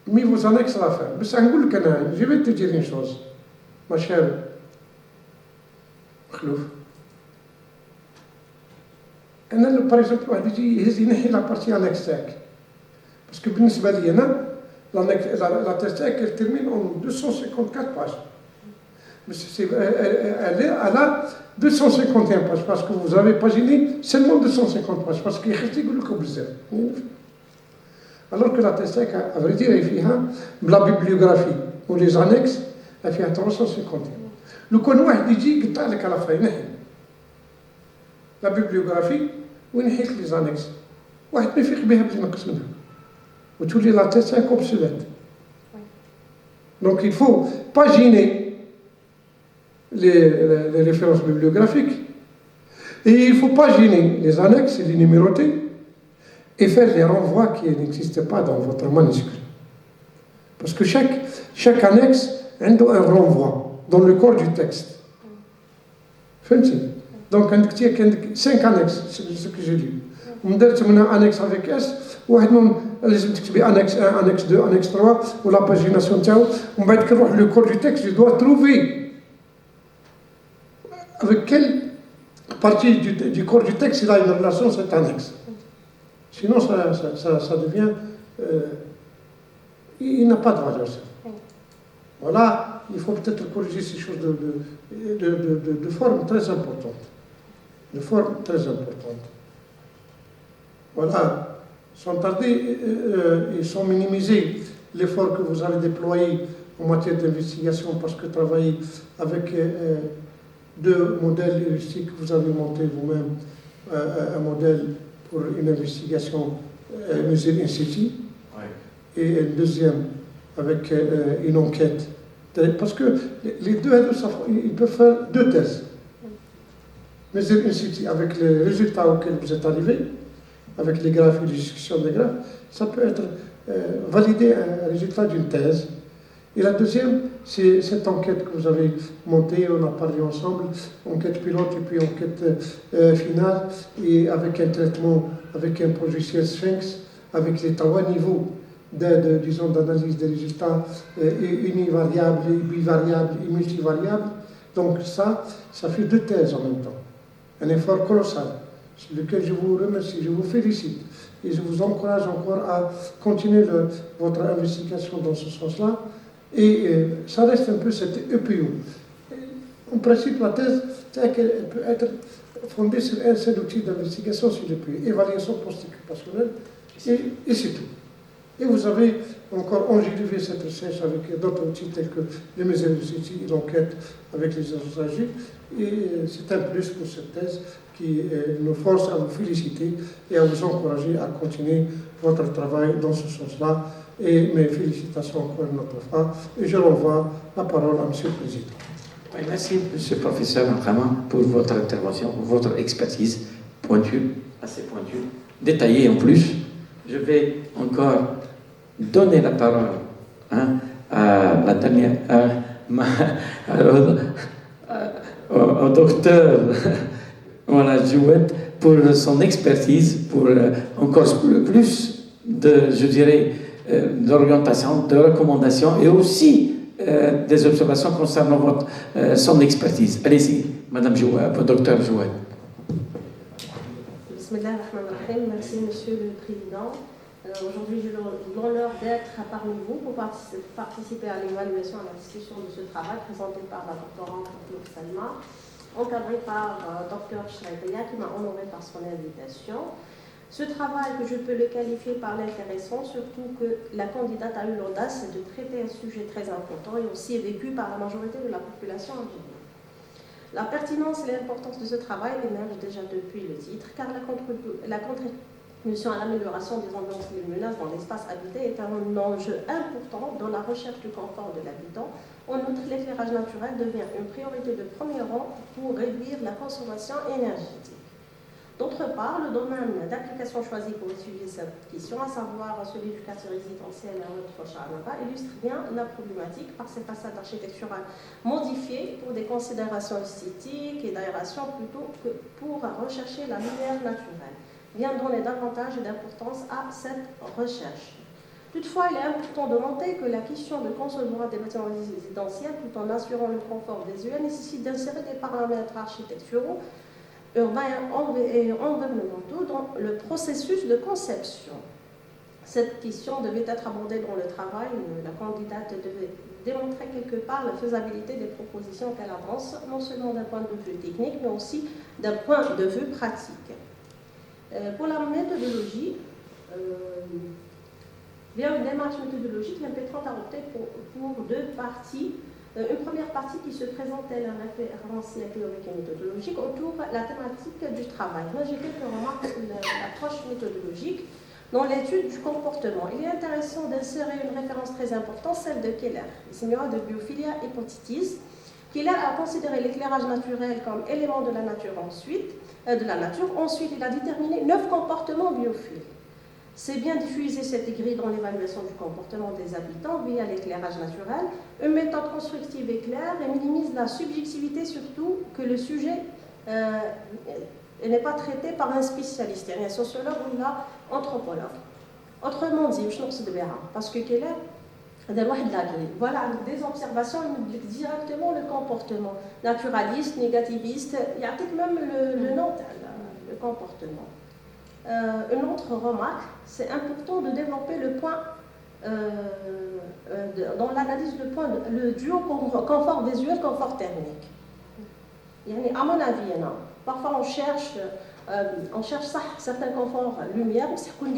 mis vos annexes à la fin. Mais je vais te dire une chose, ma chère Khlouf. Par exemple, la partie annexe. Parce que la thèse elle termine en 254 pages. Mais elle a 251 pages, parce que vous avez paginé seulement 250 pages, parce qu'il reste que vous êtes. Alors que la thèse, à vrai dire, elle fait la bibliographie, ou les annexes, elle fait 351. Le connois dit que à la fin, la bibliographie, où il y a les annexes. واحد ما يفيق بها بلي نقص منها وتولي لا تيست obsolète. Donc il faut paginer les références bibliographiques et il faut paginer les annexes et les numéroter et faire les renvois qui n'existent pas dans votre manuscrit. Parce que chaque annexe a un renvoi dans le corps du texte. Donc, il y a 5 annexes, c'est ce que j'ai lu. On a un annexe avec S, ou annexe 1, annexe 2, annexe 3, ou la pagination, on va être le corps du texte, je dois trouver avec quelle partie du corps du texte il a une relation cet annexe. Sinon, ça devient. Il n'a pas de valeur. Voilà, il faut peut-être corriger ces choses de forme très importante. De forme très importante. Voilà, sans tarder et sans minimiser l'effort que vous avez déployé en matière d'investigation, parce que travailler avec 2 modèles heuristiques, vous avez monté vous-même un modèle pour une investigation mesure in situ, et un deuxième avec une enquête. Parce que les deux, ils peuvent faire 2 thèses. Mesure in situ avec les résultats auxquels vous êtes arrivés, avec les graphes et les discussions des graphes, ça peut être valider un résultat d'une thèse. Et la deuxième, c'est cette enquête que vous avez montée, on a parlé ensemble, enquête pilote et puis enquête finale, et avec un traitement, avec un logiciel Sphinx, avec les 3 niveaux disons, d'analyse des résultats univariables, bivariables et multivariables. Donc ça fait 2 thèses en même temps. Un effort colossal, sur lequel je vous remercie, je vous félicite. Et je vous encourage encore à continuer votre investigation dans ce sens-là. Et ça reste un peu cette EPO. En principe, la thèse, c'est qu'elle peut être fondée sur un seul outil d'investigation sur l'EPO, évaluation post-occupationnelle, et c'est tout. Et vous avez encore enjolivé cette recherche avec d'autres outils tels que les mesures de situ, l'enquête avec les usagers. Et c'est un plus pour cette thèse qui nous force à vous féliciter et à vous encourager à continuer votre travail dans ce sens-là. Et mes félicitations encore une autre fois. Et je renvoie la parole à M. le Président. Oui, merci, M. le Professeur Akrama, pour votre intervention, pour votre expertise pointue, assez pointue, détaillée en plus. Je vais encore donner la parole à la dernière, au docteur voilà, Jouet pour son expertise, pour encore plus de, je dirais, d'orientation, de recommandations et aussi des observations concernant son expertise. Allez-y, Madame Jouet, docteur Jouet. Merci, Monsieur le Président. Aujourd'hui, j'ai l'honneur d'être parmi vous pour participer à l'évaluation et à la discussion de ce travail présenté par la doctorante Claude Salma, encadré par Dr Schreiber, qui m'a honoré par son invitation. Ce travail, que je peux le qualifier par l'intéressant, surtout que la candidate a eu l'audace de traiter un sujet très important et aussi vécu par la majorité de la population algérienne. La pertinence et l'importance de ce travail émergent déjà depuis le titre, car la contribution à l'amélioration des ambiances lumineuses dans l'espace habité est un enjeu important dans la recherche du confort de l'habitant. En outre, l'éclairage naturel devient une priorité de premier rang pour réduire la consommation énergétique. D'autre part, le domaine d'application choisi pour étudier cette question, à savoir celui du quartier résidentiel à Haute-Foch-Arnava, illustre bien la problématique par ses façades architecturales modifiées pour des considérations esthétiques et d'aération plutôt que pour rechercher la lumière naturelle. Vient donner davantage d'importance à cette recherche. Toutefois, il est important de noter que la question de concevoir des bâtiments résidentiels tout en assurant le confort des yeux nécessite d'insérer des paramètres architecturaux, urbains et environnementaux dans le processus de conception. Cette question devait être abordée dans le travail. La candidate devait démontrer quelque part la faisabilité des propositions qu'elle avance, non seulement d'un point de vue technique, mais aussi d'un point de vue pratique. Pour la méthodologie, via une démarche méthodologique, l'IMP30 a opté pour 2 parties. Une première partie qui se présentait un référentiel théorique et méthodologique autour de la thématique du travail. Moi, j'ai quelques remarques sur l'approche méthodologique dans l'étude du comportement. Il est intéressant d'insérer une référence très importante, celle de Keller, le signora de Biophilia Hypothetis. Keller a considéré l'éclairage naturel comme élément de la nature. Ensuite, il a déterminé 9 comportements biophiles. C'est bien diffuser cette grille dans l'évaluation du comportement des habitants via l'éclairage naturel, une méthode constructive et claire et minimise la subjectivité, surtout que le sujet n'est pas traité par un spécialiste, un sociologue ou un anthropologue. Autrement dit, je ne sais pas, parce que quelle est voilà, des observations directement le comportement naturaliste, négativiste, il y a peut-être même le nom, le comportement. Une autre remarque, c'est important de développer le point, dans l'analyse de point, le duo confort visuel, confort thermique. À mon avis, parfois on cherche certains conforts lumière, c'est-à-dire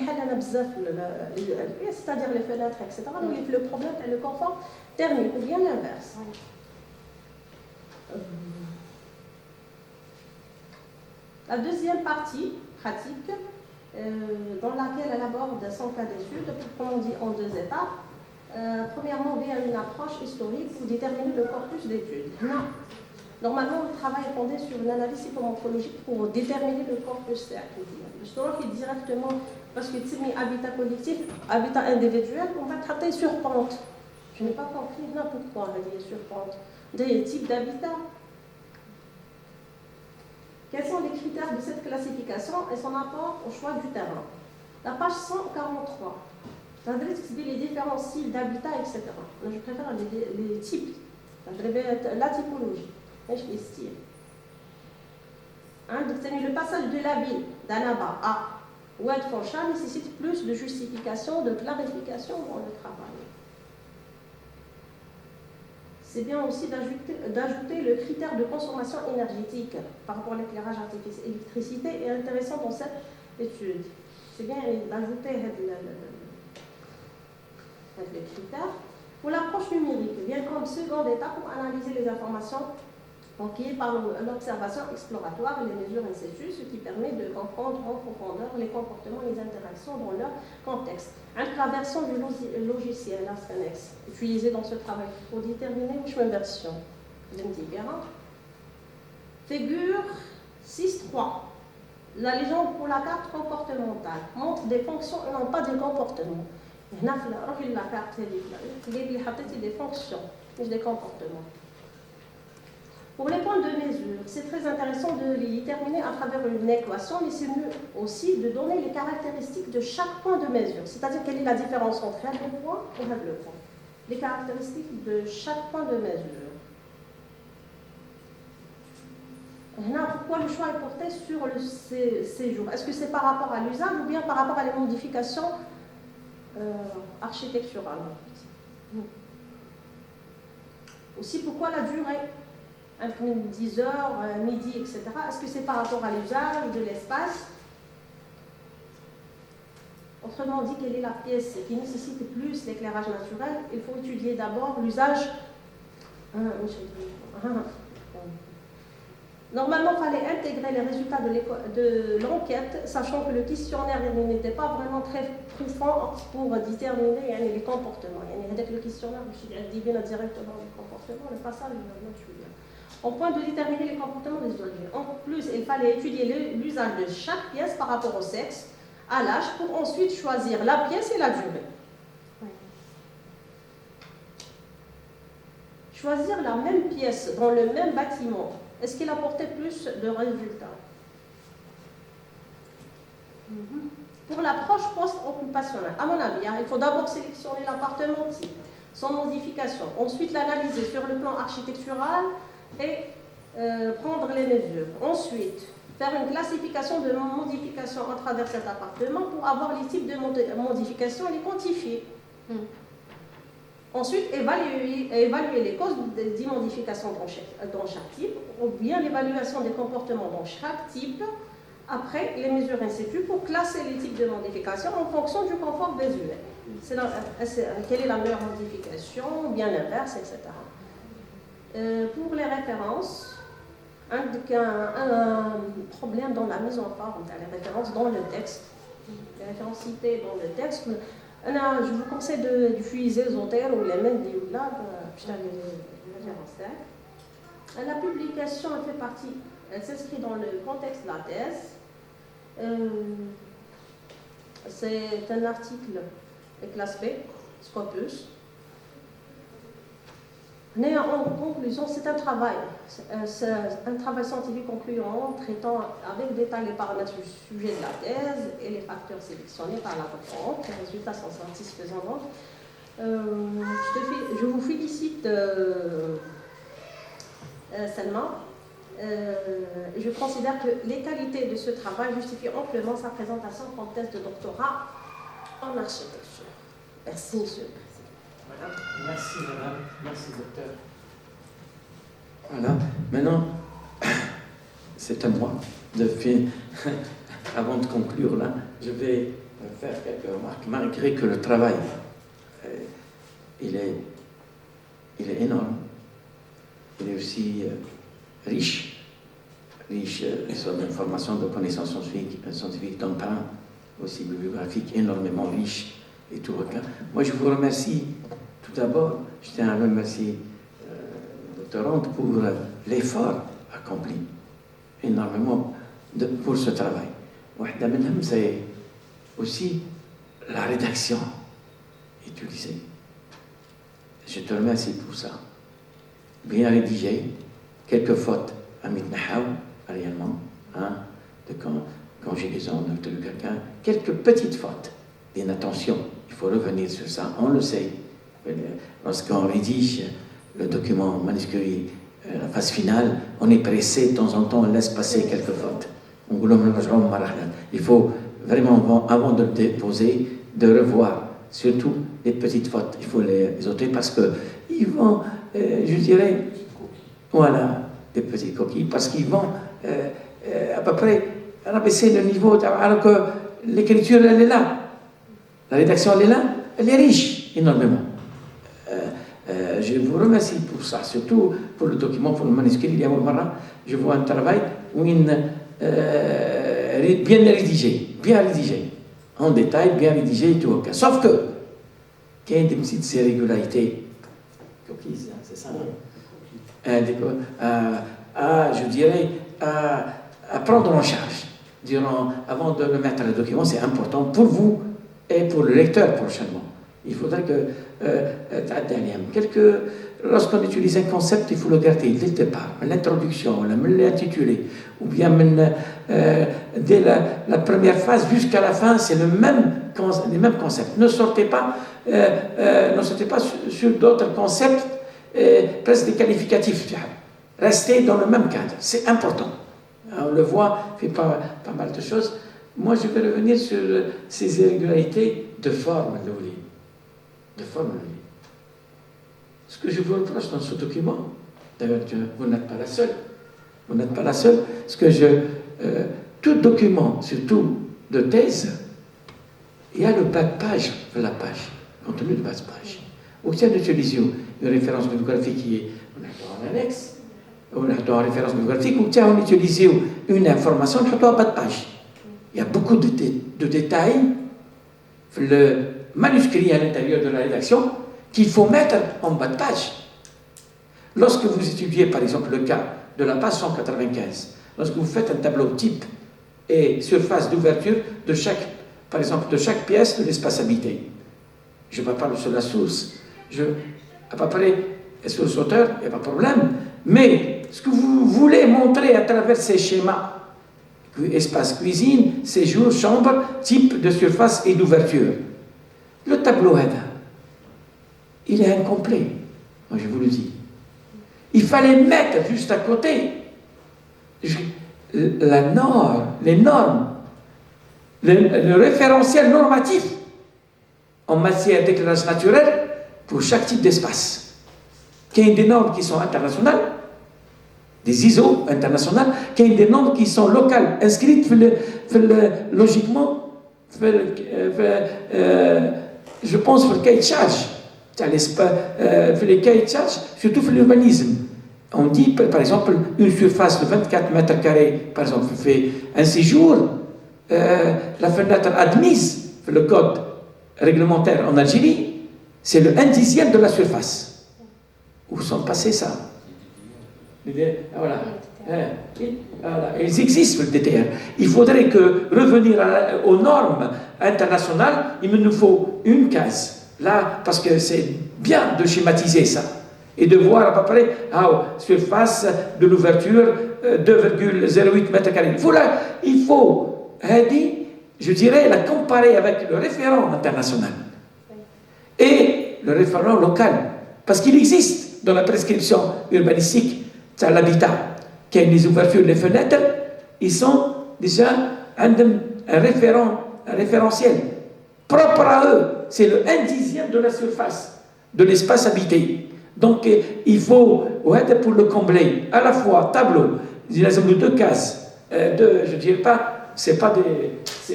les fenêtres, etc. Mais le problème est le confort thermique, ou bien l'inverse. La deuxième partie pratique, dans laquelle elle aborde son cas d'étude, proprement dit en 2 étapes. Premièrement, via une approche historique pour déterminer le corpus d'études. Normalement, le travail est fondé sur une analyse psychomorphologique pour déterminer le corpus d'activité. Justement, qui directement, parce que tu mets habitat collectif, habitat individuel, on va traiter sur pente. Je n'ai pas compris pourquoi on va dire sur pente. Des types d'habitat. Quels sont les critères de cette classification et son apport au choix du terrain? La page 143. Ça veut dire les différents styles d'habitat, etc. Je préfère les types. La typologie. Les styles. Le passage de la ville d'Annaba à Oued Foncha nécessite plus de justification, de clarification dans le travail. C'est bien aussi d'ajouter le critère de consommation énergétique par rapport à l'éclairage artificiel. L'électricité est intéressant dans cette étude. C'est bien d'ajouter les critères. Pour l'approche numérique, vient comme seconde étape pour analyser les informations requises par l'observation exploratoire et les mesures in situ, ce qui permet de comprendre en profondeur les comportements et les interactions dans leur contexte. La version du logiciel Ascanex, utilisée dans ce travail pour déterminer une version. Figure 6.3. La légende pour la carte comportementale montre des fonctions et non pas des comportements. La carte des fonctions, mais des comportements. Pour les points de mesure, c'est très intéressant de les déterminer à travers une équation, mais c'est mieux aussi de donner les caractéristiques de chaque point de mesure, c'est-à-dire quelle est la différence entre le point et le point. Les caractéristiques de chaque point de mesure. Pourquoi le choix est porté sur le séjour? Est-ce que c'est par rapport à l'usage ou bien par rapport à les modifications architecturales? Aussi, pourquoi la durée? 10 heures, midi, etc. Est-ce que c'est par rapport à l'usage de l'espace? Autrement dit, quelle est la pièce qui nécessite plus l'éclairage naturel? Il faut étudier d'abord l'usage. Normalement, il fallait intégrer les résultats de l'enquête, sachant que le questionnaire n'était pas vraiment très profond pour déterminer les comportements. Le questionnaire, je dis directement les comportements, le passage, au point de déterminer les comportements des objets. En plus, il fallait étudier l'usage de chaque pièce par rapport au sexe, à l'âge, pour ensuite choisir la pièce et la durée. Choisir la même pièce dans le même bâtiment, est-ce qu'il apportait plus de résultats? Pour l'approche post-occupationnelle, à mon avis, il faut d'abord sélectionner l'appartement type, son modification, ensuite l'analyser sur le plan architectural et prendre les mesures. Ensuite, faire une classification de modifications à travers cet appartement pour avoir les types de modifications et les quantifier. Ensuite, évaluer les causes des modifications dans chaque type, ou bien l'évaluation des comportements dans chaque type, après les mesures in situ pour classer les types de modifications en fonction du confort visuel. Quelle est la meilleure modification, ou bien l'inverse, etc. Pour les références, un problème dans la mise en forme, les références dans le texte, les références citées dans le texte. Je vous conseille d'utiliser Zoter ou les mêmes là, les références. La publication elle fait partie, elle s'inscrit dans le contexte de la thèse. C'est un article classé, Scopus. Mais en conclusion, c'est un travail scientifique concluant, traitant avec détail les paramètres du sujet de la thèse et les facteurs sélectionnés par la doctorante. Les résultats sont satisfaisants. Donc, je vous félicite, Selma. Je considère que les qualités de ce travail justifient amplement sa présentation comme thèse de doctorat en architecture. Merci, Monsieur le Président. Voilà. Merci, madame. Merci, docteur. Voilà. Maintenant, c'est à moi de faire. Avant de conclure, là, je vais faire quelques remarques. Malgré que le travail, il est énorme, il est aussi riche sur l'information, de connaissances scientifiques, d'emprunt aussi bibliographique énormément riche et tout. Moi, je vous remercie tout d'abord. Je tiens à remercier la doctorante pour l'effort accompli énormément pour ce travail. C'est aussi la rédaction utilisée. Je te remercie pour ça. Bien rédigé, quelques fautes à mitnahaw, réellement, de conjugaison, de quelqu'un, quelques petites fautes, d'inattention. Il faut revenir sur ça, on le sait. Lorsqu'on rédige le document manuscrit, la phase finale, on est pressé, de temps en temps, on laisse passer quelques fautes. Il faut vraiment, avant de le déposer, de revoir, surtout les petites fautes. Il faut les ôter parce qu'ils vont, je dirais, voilà, des petites coquilles, parce qu'ils vont à peu près rabaisser le niveau, alors que l'écriture, elle est là. La rédaction, elle est là, elle est riche, énormément. Je vous remercie pour ça, surtout pour le document, pour le manuscrit. Je vois un travail bien rédigé, en détail, bien rédigé et tout. Sauf que, qu'il y a des petites irrégularités, coquilles, c'est ça, je dirais, à prendre en charge. Avant de le mettre à le document, c'est important pour vous et pour le lecteur prochainement. Il faudrait que, lorsqu'on utilise un concept, il faut le garder dès le départ, l'introduction, l'intitulé, ou bien dès la première phase jusqu'à la fin, c'est les mêmes concepts. Ne sortez pas sur d'autres concepts, presque des qualificatifs. Restez dans le même cadre, c'est important. On le voit, il fait pas mal de choses. Moi, je vais revenir sur ces irrégularités de forme, Ce que je vous reproche dans ce document, d'ailleurs, vous n'êtes pas la seule, parce que tout document, surtout de thèse, il y a le bas de page de la page, contenu de bas de page. Ou si on utilise une référence bibliographique qui est en annexe, ou une référence bibliographique, ou si on utilise une information, on en bas de page. Il y a beaucoup de détails, le manuscrit à l'intérieur de la rédaction, qu'il faut mettre en bas de page. Lorsque vous étudiez, par exemple, le cas de la page 195, lorsque vous faites un tableau type et surface d'ouverture de chaque pièce de l'espace habité, je ne vais pas parler sur la source, à peu près, source auteur, il n'y a pas de problème, mais ce que vous voulez montrer à travers ces schémas, espace cuisine, séjour, chambre, type de surface et d'ouverture, le tableau il est incomplet, moi je vous le dis. Il fallait mettre juste à côté les normes, le référentiel normatif en matière d'éclairage naturel pour chaque type d'espace. Il y a des normes qui sont internationales, des ISO internationales, il y a des normes qui sont locales, inscrites logiquement, je pense, pour le cahier de charge. Les cahiers de charge, surtout pour l'urbanisme. On dit, par exemple, une surface de 24 mètres carrés, par exemple, fait un séjour, la fenêtre admise, le code réglementaire en Algérie, c'est le 1/10 de la surface. Où sont passés ça? Voilà. Ils existent, le DTR. Il faudrait que revenir aux normes internationales, il nous faut une case. Là, parce que c'est bien de schématiser ça et de voir à peu près la surface de l'ouverture 2,08 mètres carrés. Il faut, je dirais, la comparer avec le référent international et le référent local. Parce qu'il existe dans la prescription urbanistique, c'est l'habitat. Quand les ouvertures, les fenêtres, ils sont déjà un référentiel propre à eux. C'est le 1/10 de la surface de l'espace habité. Donc il faut, pour le combler, à la fois tableau, il y a deux cases, je ne dirais pas, c'est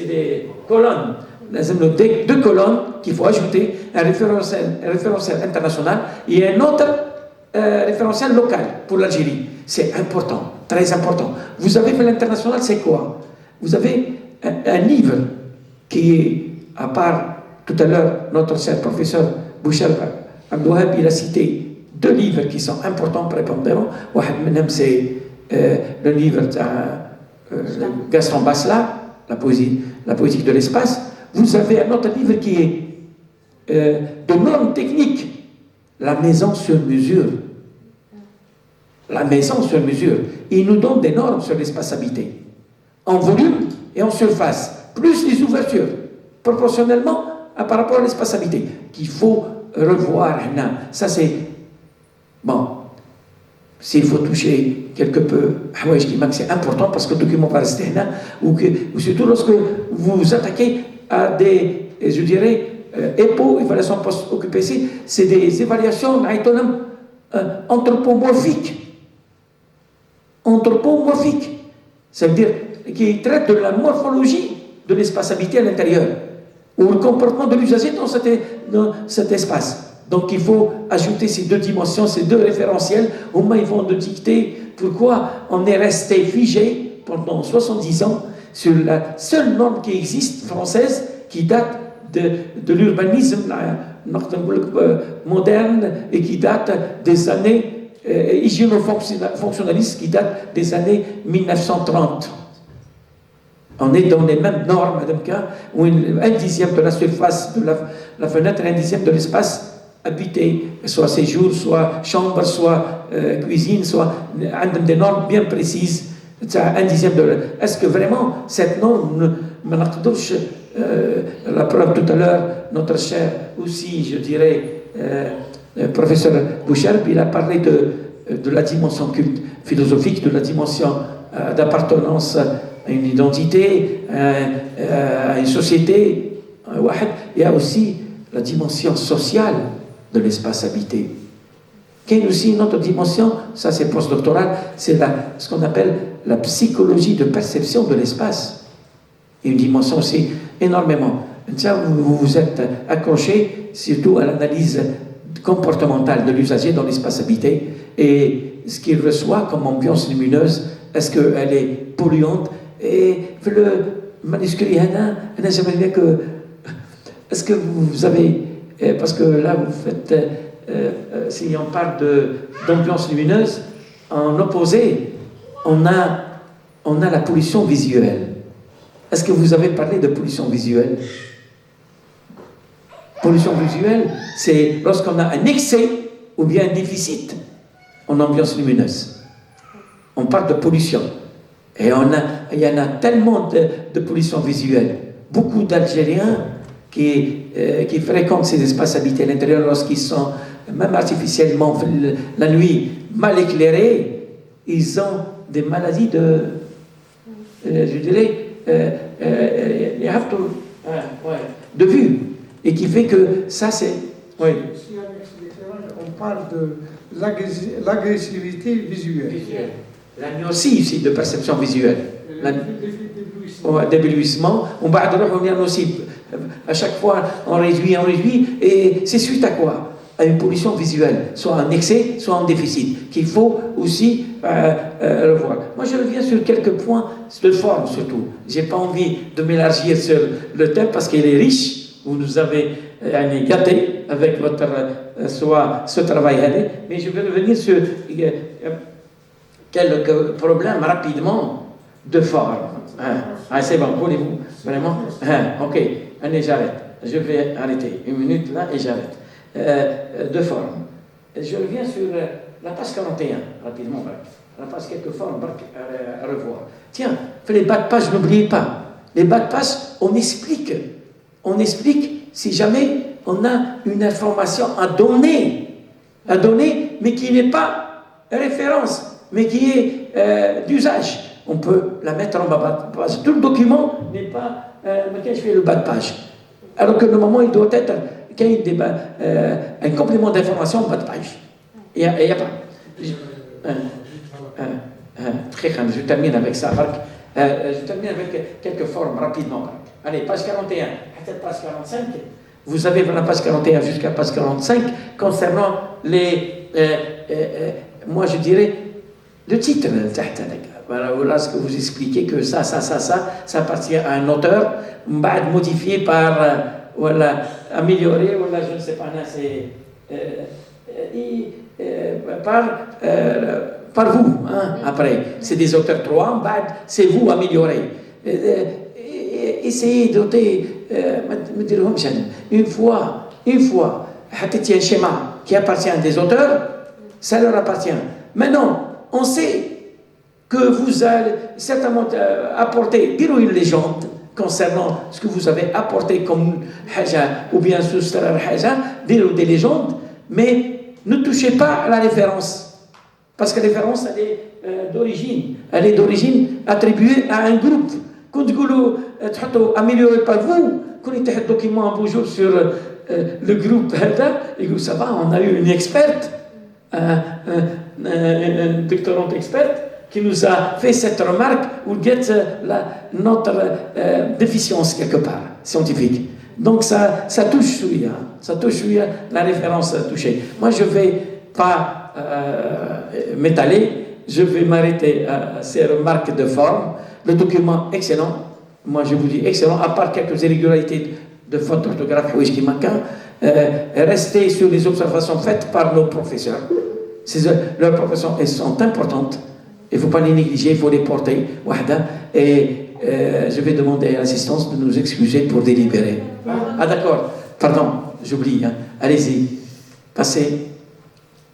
des colonnes. Il y a deux colonnes qu'il faut ajouter, un référentiel international et un autre référentiel local pour l'Algérie. C'est important, très important. Vous avez fait l'international, c'est quoi? Vous avez un livre qui est, à part tout à l'heure, notre cher professeur Bouchar Abdouhab, il a cité 2 livres qui sont importants, prépondérants. C'est le livre de Gaston Basselat, la poétique de l'espace. Vous avez un autre livre qui est de normes techniques, La maison sur mesure. La maison sur mesure. Il nous donne des normes sur l'espace habité, en volume et en surface, plus les ouvertures, proportionnellement par rapport à l'espace habité, qu'il faut revoir. Ça c'est bon. S'il faut toucher quelque peu, c'est important parce que le document va rester là, ou surtout lorsque vous vous attaquez à des, je dirais, EPO, évaluation post-occupée, c'est des évaluations anthropomorphiques. Anthropomorphiques, ça veut dire qui traitent de la morphologie de l'espace habité à l'intérieur, ou le comportement de l'usager dans cet espace. Donc il faut ajouter ces 2 dimensions, ces 2 référentiels. Au moins ils vont nous dicter pourquoi on est resté figé pendant 70 ans sur la seule norme qui existe française qui date de l'urbanisme moderne et qui date des années hygiéno-fonctionnalistes qui datent des années 1930. On est dans les mêmes normes, où 1/10 de la surface de la fenêtre et 1/10 de l'espace habité, soit séjour, soit chambre, soit cuisine, soit des normes bien précises. 1/10 de. Est-ce que vraiment cette norme, la preuve tout à l'heure, notre cher aussi, je dirais, professeur Boucharb, il a parlé de la dimension philosophique, de la dimension d'appartenance à une identité, à une société. Il y a aussi la dimension sociale de l'espace habité. Qu'il y a aussi une autre dimension, ça c'est postdoctoral, c'est ce qu'on appelle la psychologie de perception de l'espace. Et une dimension aussi énormément. Vous vous êtes accroché surtout à l'analyse comportementale de l'usager dans l'espace habité et ce qu'il reçoit comme ambiance lumineuse, est-ce qu'elle est polluante? Et le manuscrit, j'aimerais bien que. Est-ce que vous avez. Parce que là, vous faites. Si on parle d'ambiance lumineuse, en opposé, on a la pollution visuelle. Est-ce que vous avez parlé de pollution visuelle? Pollution visuelle, c'est lorsqu'on a un excès ou bien un déficit en ambiance lumineuse. On parle de pollution. Et il y en a tellement de pollution visuelle. Beaucoup d'Algériens qui fréquentent ces espaces habités à l'intérieur lorsqu'ils sont, même artificiellement, la nuit, mal éclairés, ils ont des maladies je dirais, de vue. Et qui fait que ça, c'est... Oui. On parle de l'agressivité visuelle. La aussi de perception visuelle. D'éblouissement. On va aussi. À chaque fois, on réduit, et c'est suite à quoi? À une pollution visuelle, soit en excès, soit en déficit, qu'il faut aussi revoir. Moi, je reviens sur quelques points de forme surtout. Je n'ai pas envie de m'élargir sur le thème parce qu'il est riche. Vous nous avez gâté avec votre ce travail, mais je vais revenir sur quelques problèmes rapidement de forme. C'est bon, voulez-vous vraiment? Ok, allez, j'arrête. Je vais arrêter 1 minute là et j'arrête. De forme. Je reviens sur la page 41, rapidement. La page quelques formes à revoir. Tiens, les bas de page, n'oubliez pas. Les bas de page, on explique. On explique si jamais on a une information à donner, mais qui n'est pas référence, mais qui est d'usage. On peut la mettre en bas de page. Tout le document n'est pas... quand je fais le bas de page. Alors que normalement, il doit être un complément d'information en bas de page. Il n'y a pas. Très bien, je termine avec ça. Je termine avec quelques formes rapidement. Allez, page 41, page 45. Vous avez la page 41 jusqu'à page 45 concernant les... moi, je dirais le titre. Voilà ce que vous expliquez, que ça appartient à un auteur, modifié par, amélioré, je ne sais pas, par vous, hein, après. C'est des auteurs 3, c'est vous amélioré. Essayez de doter, une fois, un schéma qui appartient à des auteurs, ça leur appartient. Maintenant, on sait que vous allez certainement apporter, dire une légende concernant ce que vous avez apporté comme haja, ou bien soustraire haja, dire des légendes, mais ne touchez pas à la référence, parce que la référence, elle est d'origine attribuée à un groupe. Quand vous amélioré par vous, quand vous avez un document un beau jour sur le groupe, et que ça va, on a eu une experte, une doctorante experte, qui nous a fait cette remarque où guette notre déficience quelque part, scientifique. Donc ça touche celui-là, la référence touchée. Moi, je ne vais pas m'étaler, je vais m'arrêter à ces remarques de forme. Le document, excellent. Moi, je vous dis excellent, à part quelques irrégularités de faute d'orthographe, qui manquent. Restez sur les observations faites par nos professeurs. Leurs professions, elles sont importantes. Il ne faut pas les négliger, il faut les porter. Et je vais demander à l'assistance de nous excuser pour délibérer. Ah d'accord, pardon, j'oublie. Hein. Allez-y, passez.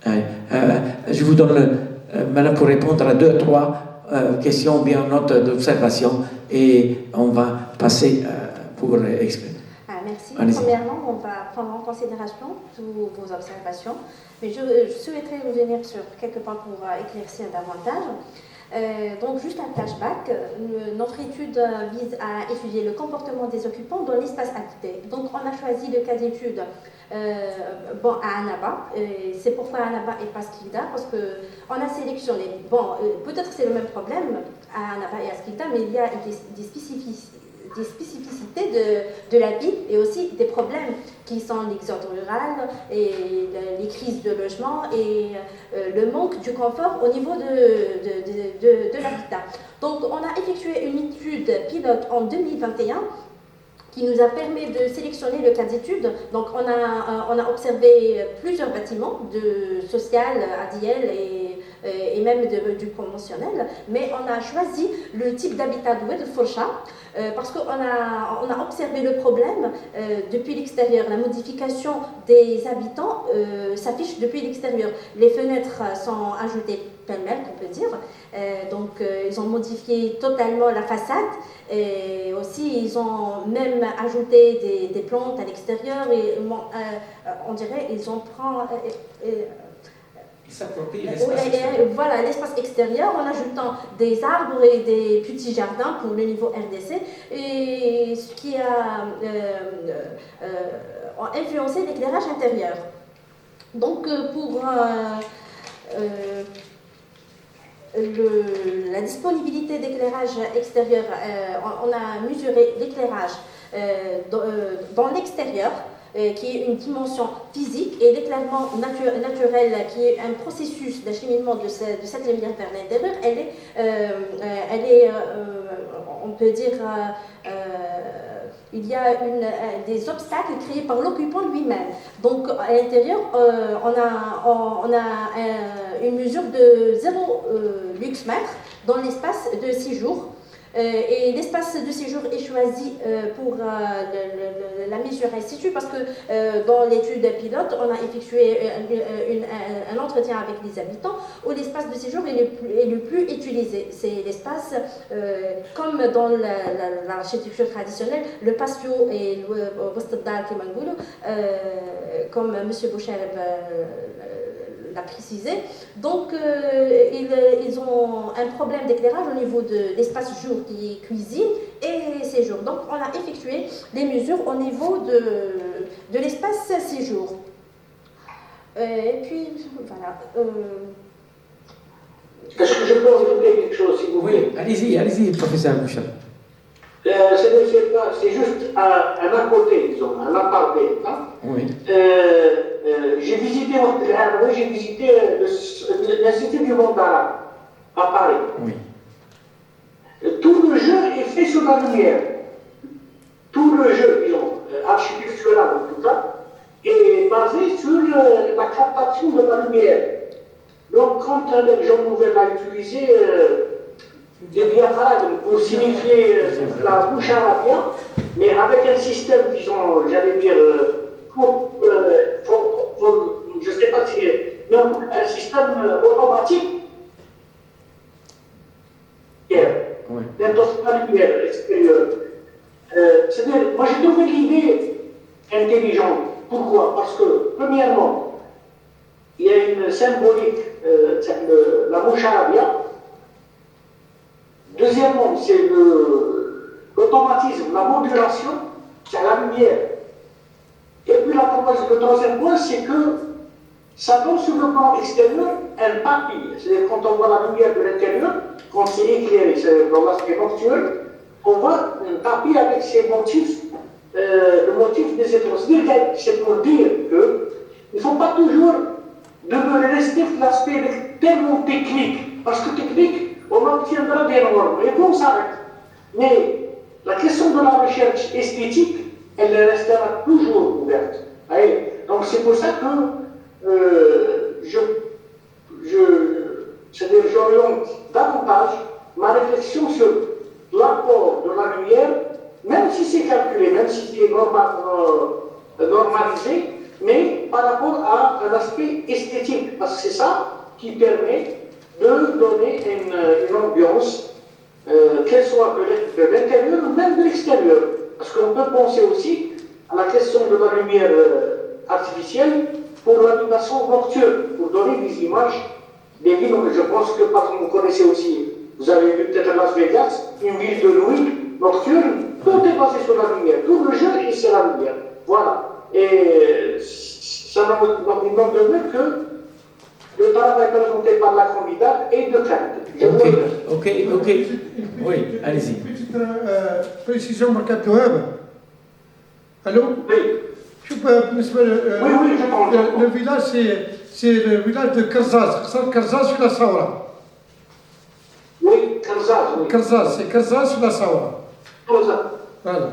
Je vous donne maintenant pour répondre à 2 ou 3 questions, bien notes d'observation, et on va passer pour expliquer. Merci. Premièrement, on va prendre en considération toutes vos observations, mais je souhaiterais revenir sur quelques points pour éclaircir davantage. Donc, juste un flashback, notre étude vise à étudier le comportement des occupants dans l'espace habité. Donc, on a choisi le cas d'étude à Annaba. C'est pourquoi Annaba et pas Skilda, parce qu'on a sélectionné. Peut-être c'est le même problème à Annaba et à Skilda, mais il y a des spécificités de la ville et aussi des problèmes qui sont l'exode rural et les crises de logement et le manque du confort au niveau de l'habitat. Donc on a effectué une étude pilote en 2021 qui nous a permis de sélectionner le cas d'étude. Donc on a observé plusieurs bâtiments de social, ADL et même du conventionnel, mais on a choisi le type d'habitat doué de Fourcha parce qu'on a observé le problème depuis l'extérieur. La modification des habitants s'affiche depuis l'extérieur. Les fenêtres sont ajoutées pêle-mêle, on peut dire. Donc ils ont modifié totalement la façade et aussi ils ont même ajouté des plantes à l'extérieur et on dirait ils ont pris voilà, l'espace extérieur en ajoutant des arbres et des petits jardins pour le niveau RDC, et ce qui a influencé l'éclairage intérieur. Donc pour la disponibilité d'éclairage extérieur, on a mesuré l'éclairage dans l'extérieur, qui est une dimension physique, et l'éclairement naturel, qui est un processus d'acheminement de cette lumière vers l'intérieur. Elle est on peut dire, il y a des obstacles créés par l'occupant lui-même. Donc à l'intérieur, on a une mesure de 0 luxmètre dans l'espace de séjour. Et l'espace de séjour est choisi pour la mesure institut parce que dans l'étude pilote, on a effectué un entretien avec les habitants où l'espace de séjour est le plus utilisé. C'est l'espace, comme dans l'architecture traditionnelle, le patio et le Wastadar comme M. Boucher l'a précisé. Donc, ils ont un problème d'éclairage au niveau de l'espace jour qui est cuisine et séjour. Donc, on a effectué des mesures au niveau de l'espace séjour. Et puis, voilà. Est-ce que je peux ajouter quelque chose, s'il vous plaît? Oui, allez-y, professeur Boucher. C'est juste un à côté, disons, un aparté. Hein? Oui. J'ai visité l'Institut du monde arabe à Paris. Oui. Tout le jeu est fait sur la lumière. Tout le jeu, disons, architectural en tout cas, est basé sur la captation de la lumière. Donc, quand les gens nouvel a utilisé des diaphragmes pour signifier la bouche arabien, mais avec un système, disons, j'allais dire, je ne sais pas si, non, un système automatique, d'intention la lumière extérieure. C'est-à-dire, moi j'ai trouvé l'idée intelligente. Pourquoi? Parce que, premièrement, il y a une symbolique, la bouche arabien. Deuxièmement, c'est l'automatisme, la modulation, c'est la lumière. Et puis le troisième point, c'est que ça donne sur le plan extérieur un tapis. C'est-à-dire quand on voit la lumière de l'intérieur, quand c'est éclairé, c'est dans l'aspect nocturne, on voit un tapis avec ces motifs, le motif des étoiles. C'est pour dire qu'il ne faut pas toujours rester sur l'aspect tellement technique, parce que technique, on obtiendra des normes, et puis on s'arrête. Mais la question de la recherche esthétique, elle restera toujours ouverte. Donc c'est pour ça que j'oriente davantage ma réflexion sur l'apport de la lumière, même si c'est calculé, même si c'est normalisé, mais par rapport à un aspect esthétique, parce que c'est ça qui permet de donner une ambiance, qu'elle soit de l'intérieur ou même de l'extérieur. Parce qu'on peut penser aussi à la question de la lumière artificielle pour l'animation nocturne, pour donner des images des villes. Je pense que, par exemple, vous connaissez aussi, vous avez vu peut-être Las Vegas, une ville de nuit nocturne, tout est basé sur la lumière. Tout le jeu est sur la lumière. Voilà. Et ça ne manque de mieux que le travail présenté par la candidate et de qualité. Ok. Oui, allez-y. Une petite précision, Marcat Web. Allô? Oui. Oui, je pense. Le village, c'est le village de Karzaz. Karzaz sur la Saoura. Oui, Karzaz. Oui. Karzaz, c'est Karzaz sur la Saoura. Karzaz. Voilà.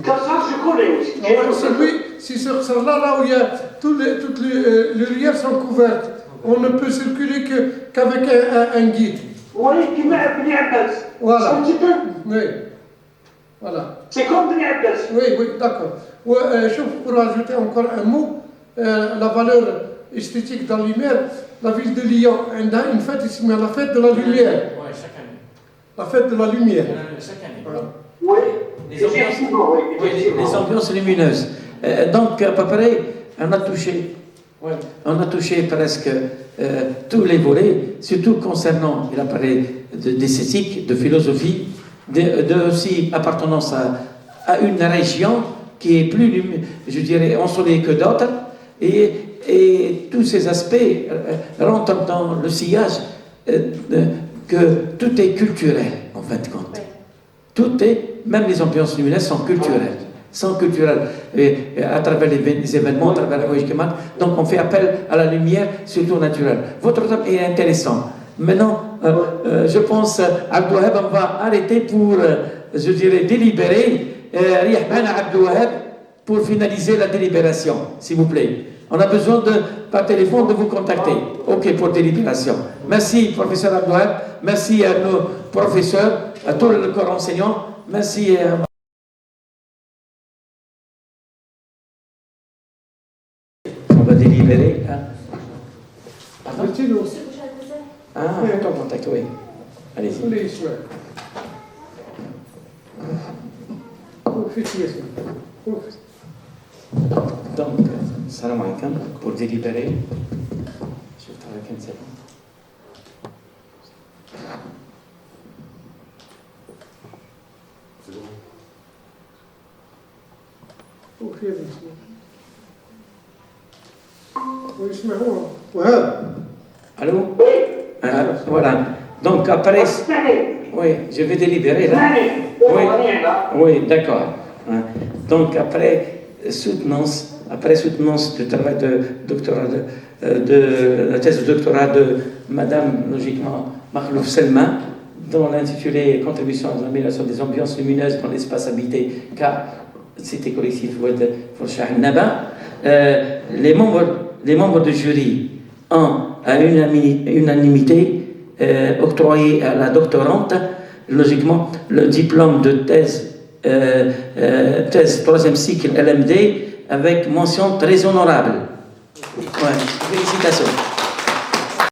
Karzaz, je connais aussi. C'est là où il y a toutes les rivières sont couvertes. On ne peut circuler qu'avec un guide. Oui, qui m'a appelé Abbas. Voilà. Un petit peu. Oui. Voilà. C'est comme Bni Abbas. Oui, d'accord. Pour ajouter encore un mot, la valeur esthétique dans la lumière, la ville de Lyon a une fête ici, mais la fête de la lumière. Oui, chaque année. La fête de la lumière. Chaque année. Voilà. Oui, effectivement. Oui, les ambiances lumineuses. Donc, à peu près, on a touché presque tous les volets, surtout concernant, il a parlé d'esthétique, de philosophie, de aussi appartenance à une région qui est plus, je dirais, ensoleillée que d'autres, et tous ces aspects rentrent dans le sillage que tout est culturel, en fin de compte. Tout est, même les ambiances lumineuses sont culturelles. Et à travers les événements, à travers la Koïchkemat. Donc on fait appel à la lumière, surtout naturelle. Votre thème est intéressant. Maintenant, je pense, Abdouhab, on va arrêter pour, je dirais, délibérer Riyah Bana Abdou Wahab pour finaliser la délibération, s'il vous plaît. On a besoin par téléphone de vous contacter. OK pour délibération. Merci, professeur Abdou Wahab. Merci à nos professeurs, à tous les corps enseignants. Merci. On va délibérer. Pardon? Ah, ton contact, oui. Allez-y. Donc, salam alaikum, pour délibérer. Je vais travailler 15 secondes. Allô? Voilà. Donc après, oui, je vais délibérer là. Oui, d'accord. Donc après soutenance du travail de doctorat de la thèse de doctorat de Madame logiquement Makhlouf Selma, dont l'intitulé Contribution à l'amélioration des ambiances lumineuses dans l'espace habité car cité collective Oued Fourchah Naba. Les membres du jury ont à unanimité octroyé à la doctorante logiquement le diplôme de thèse 3e cycle LMD avec mention très honorable. Ouais, félicitations.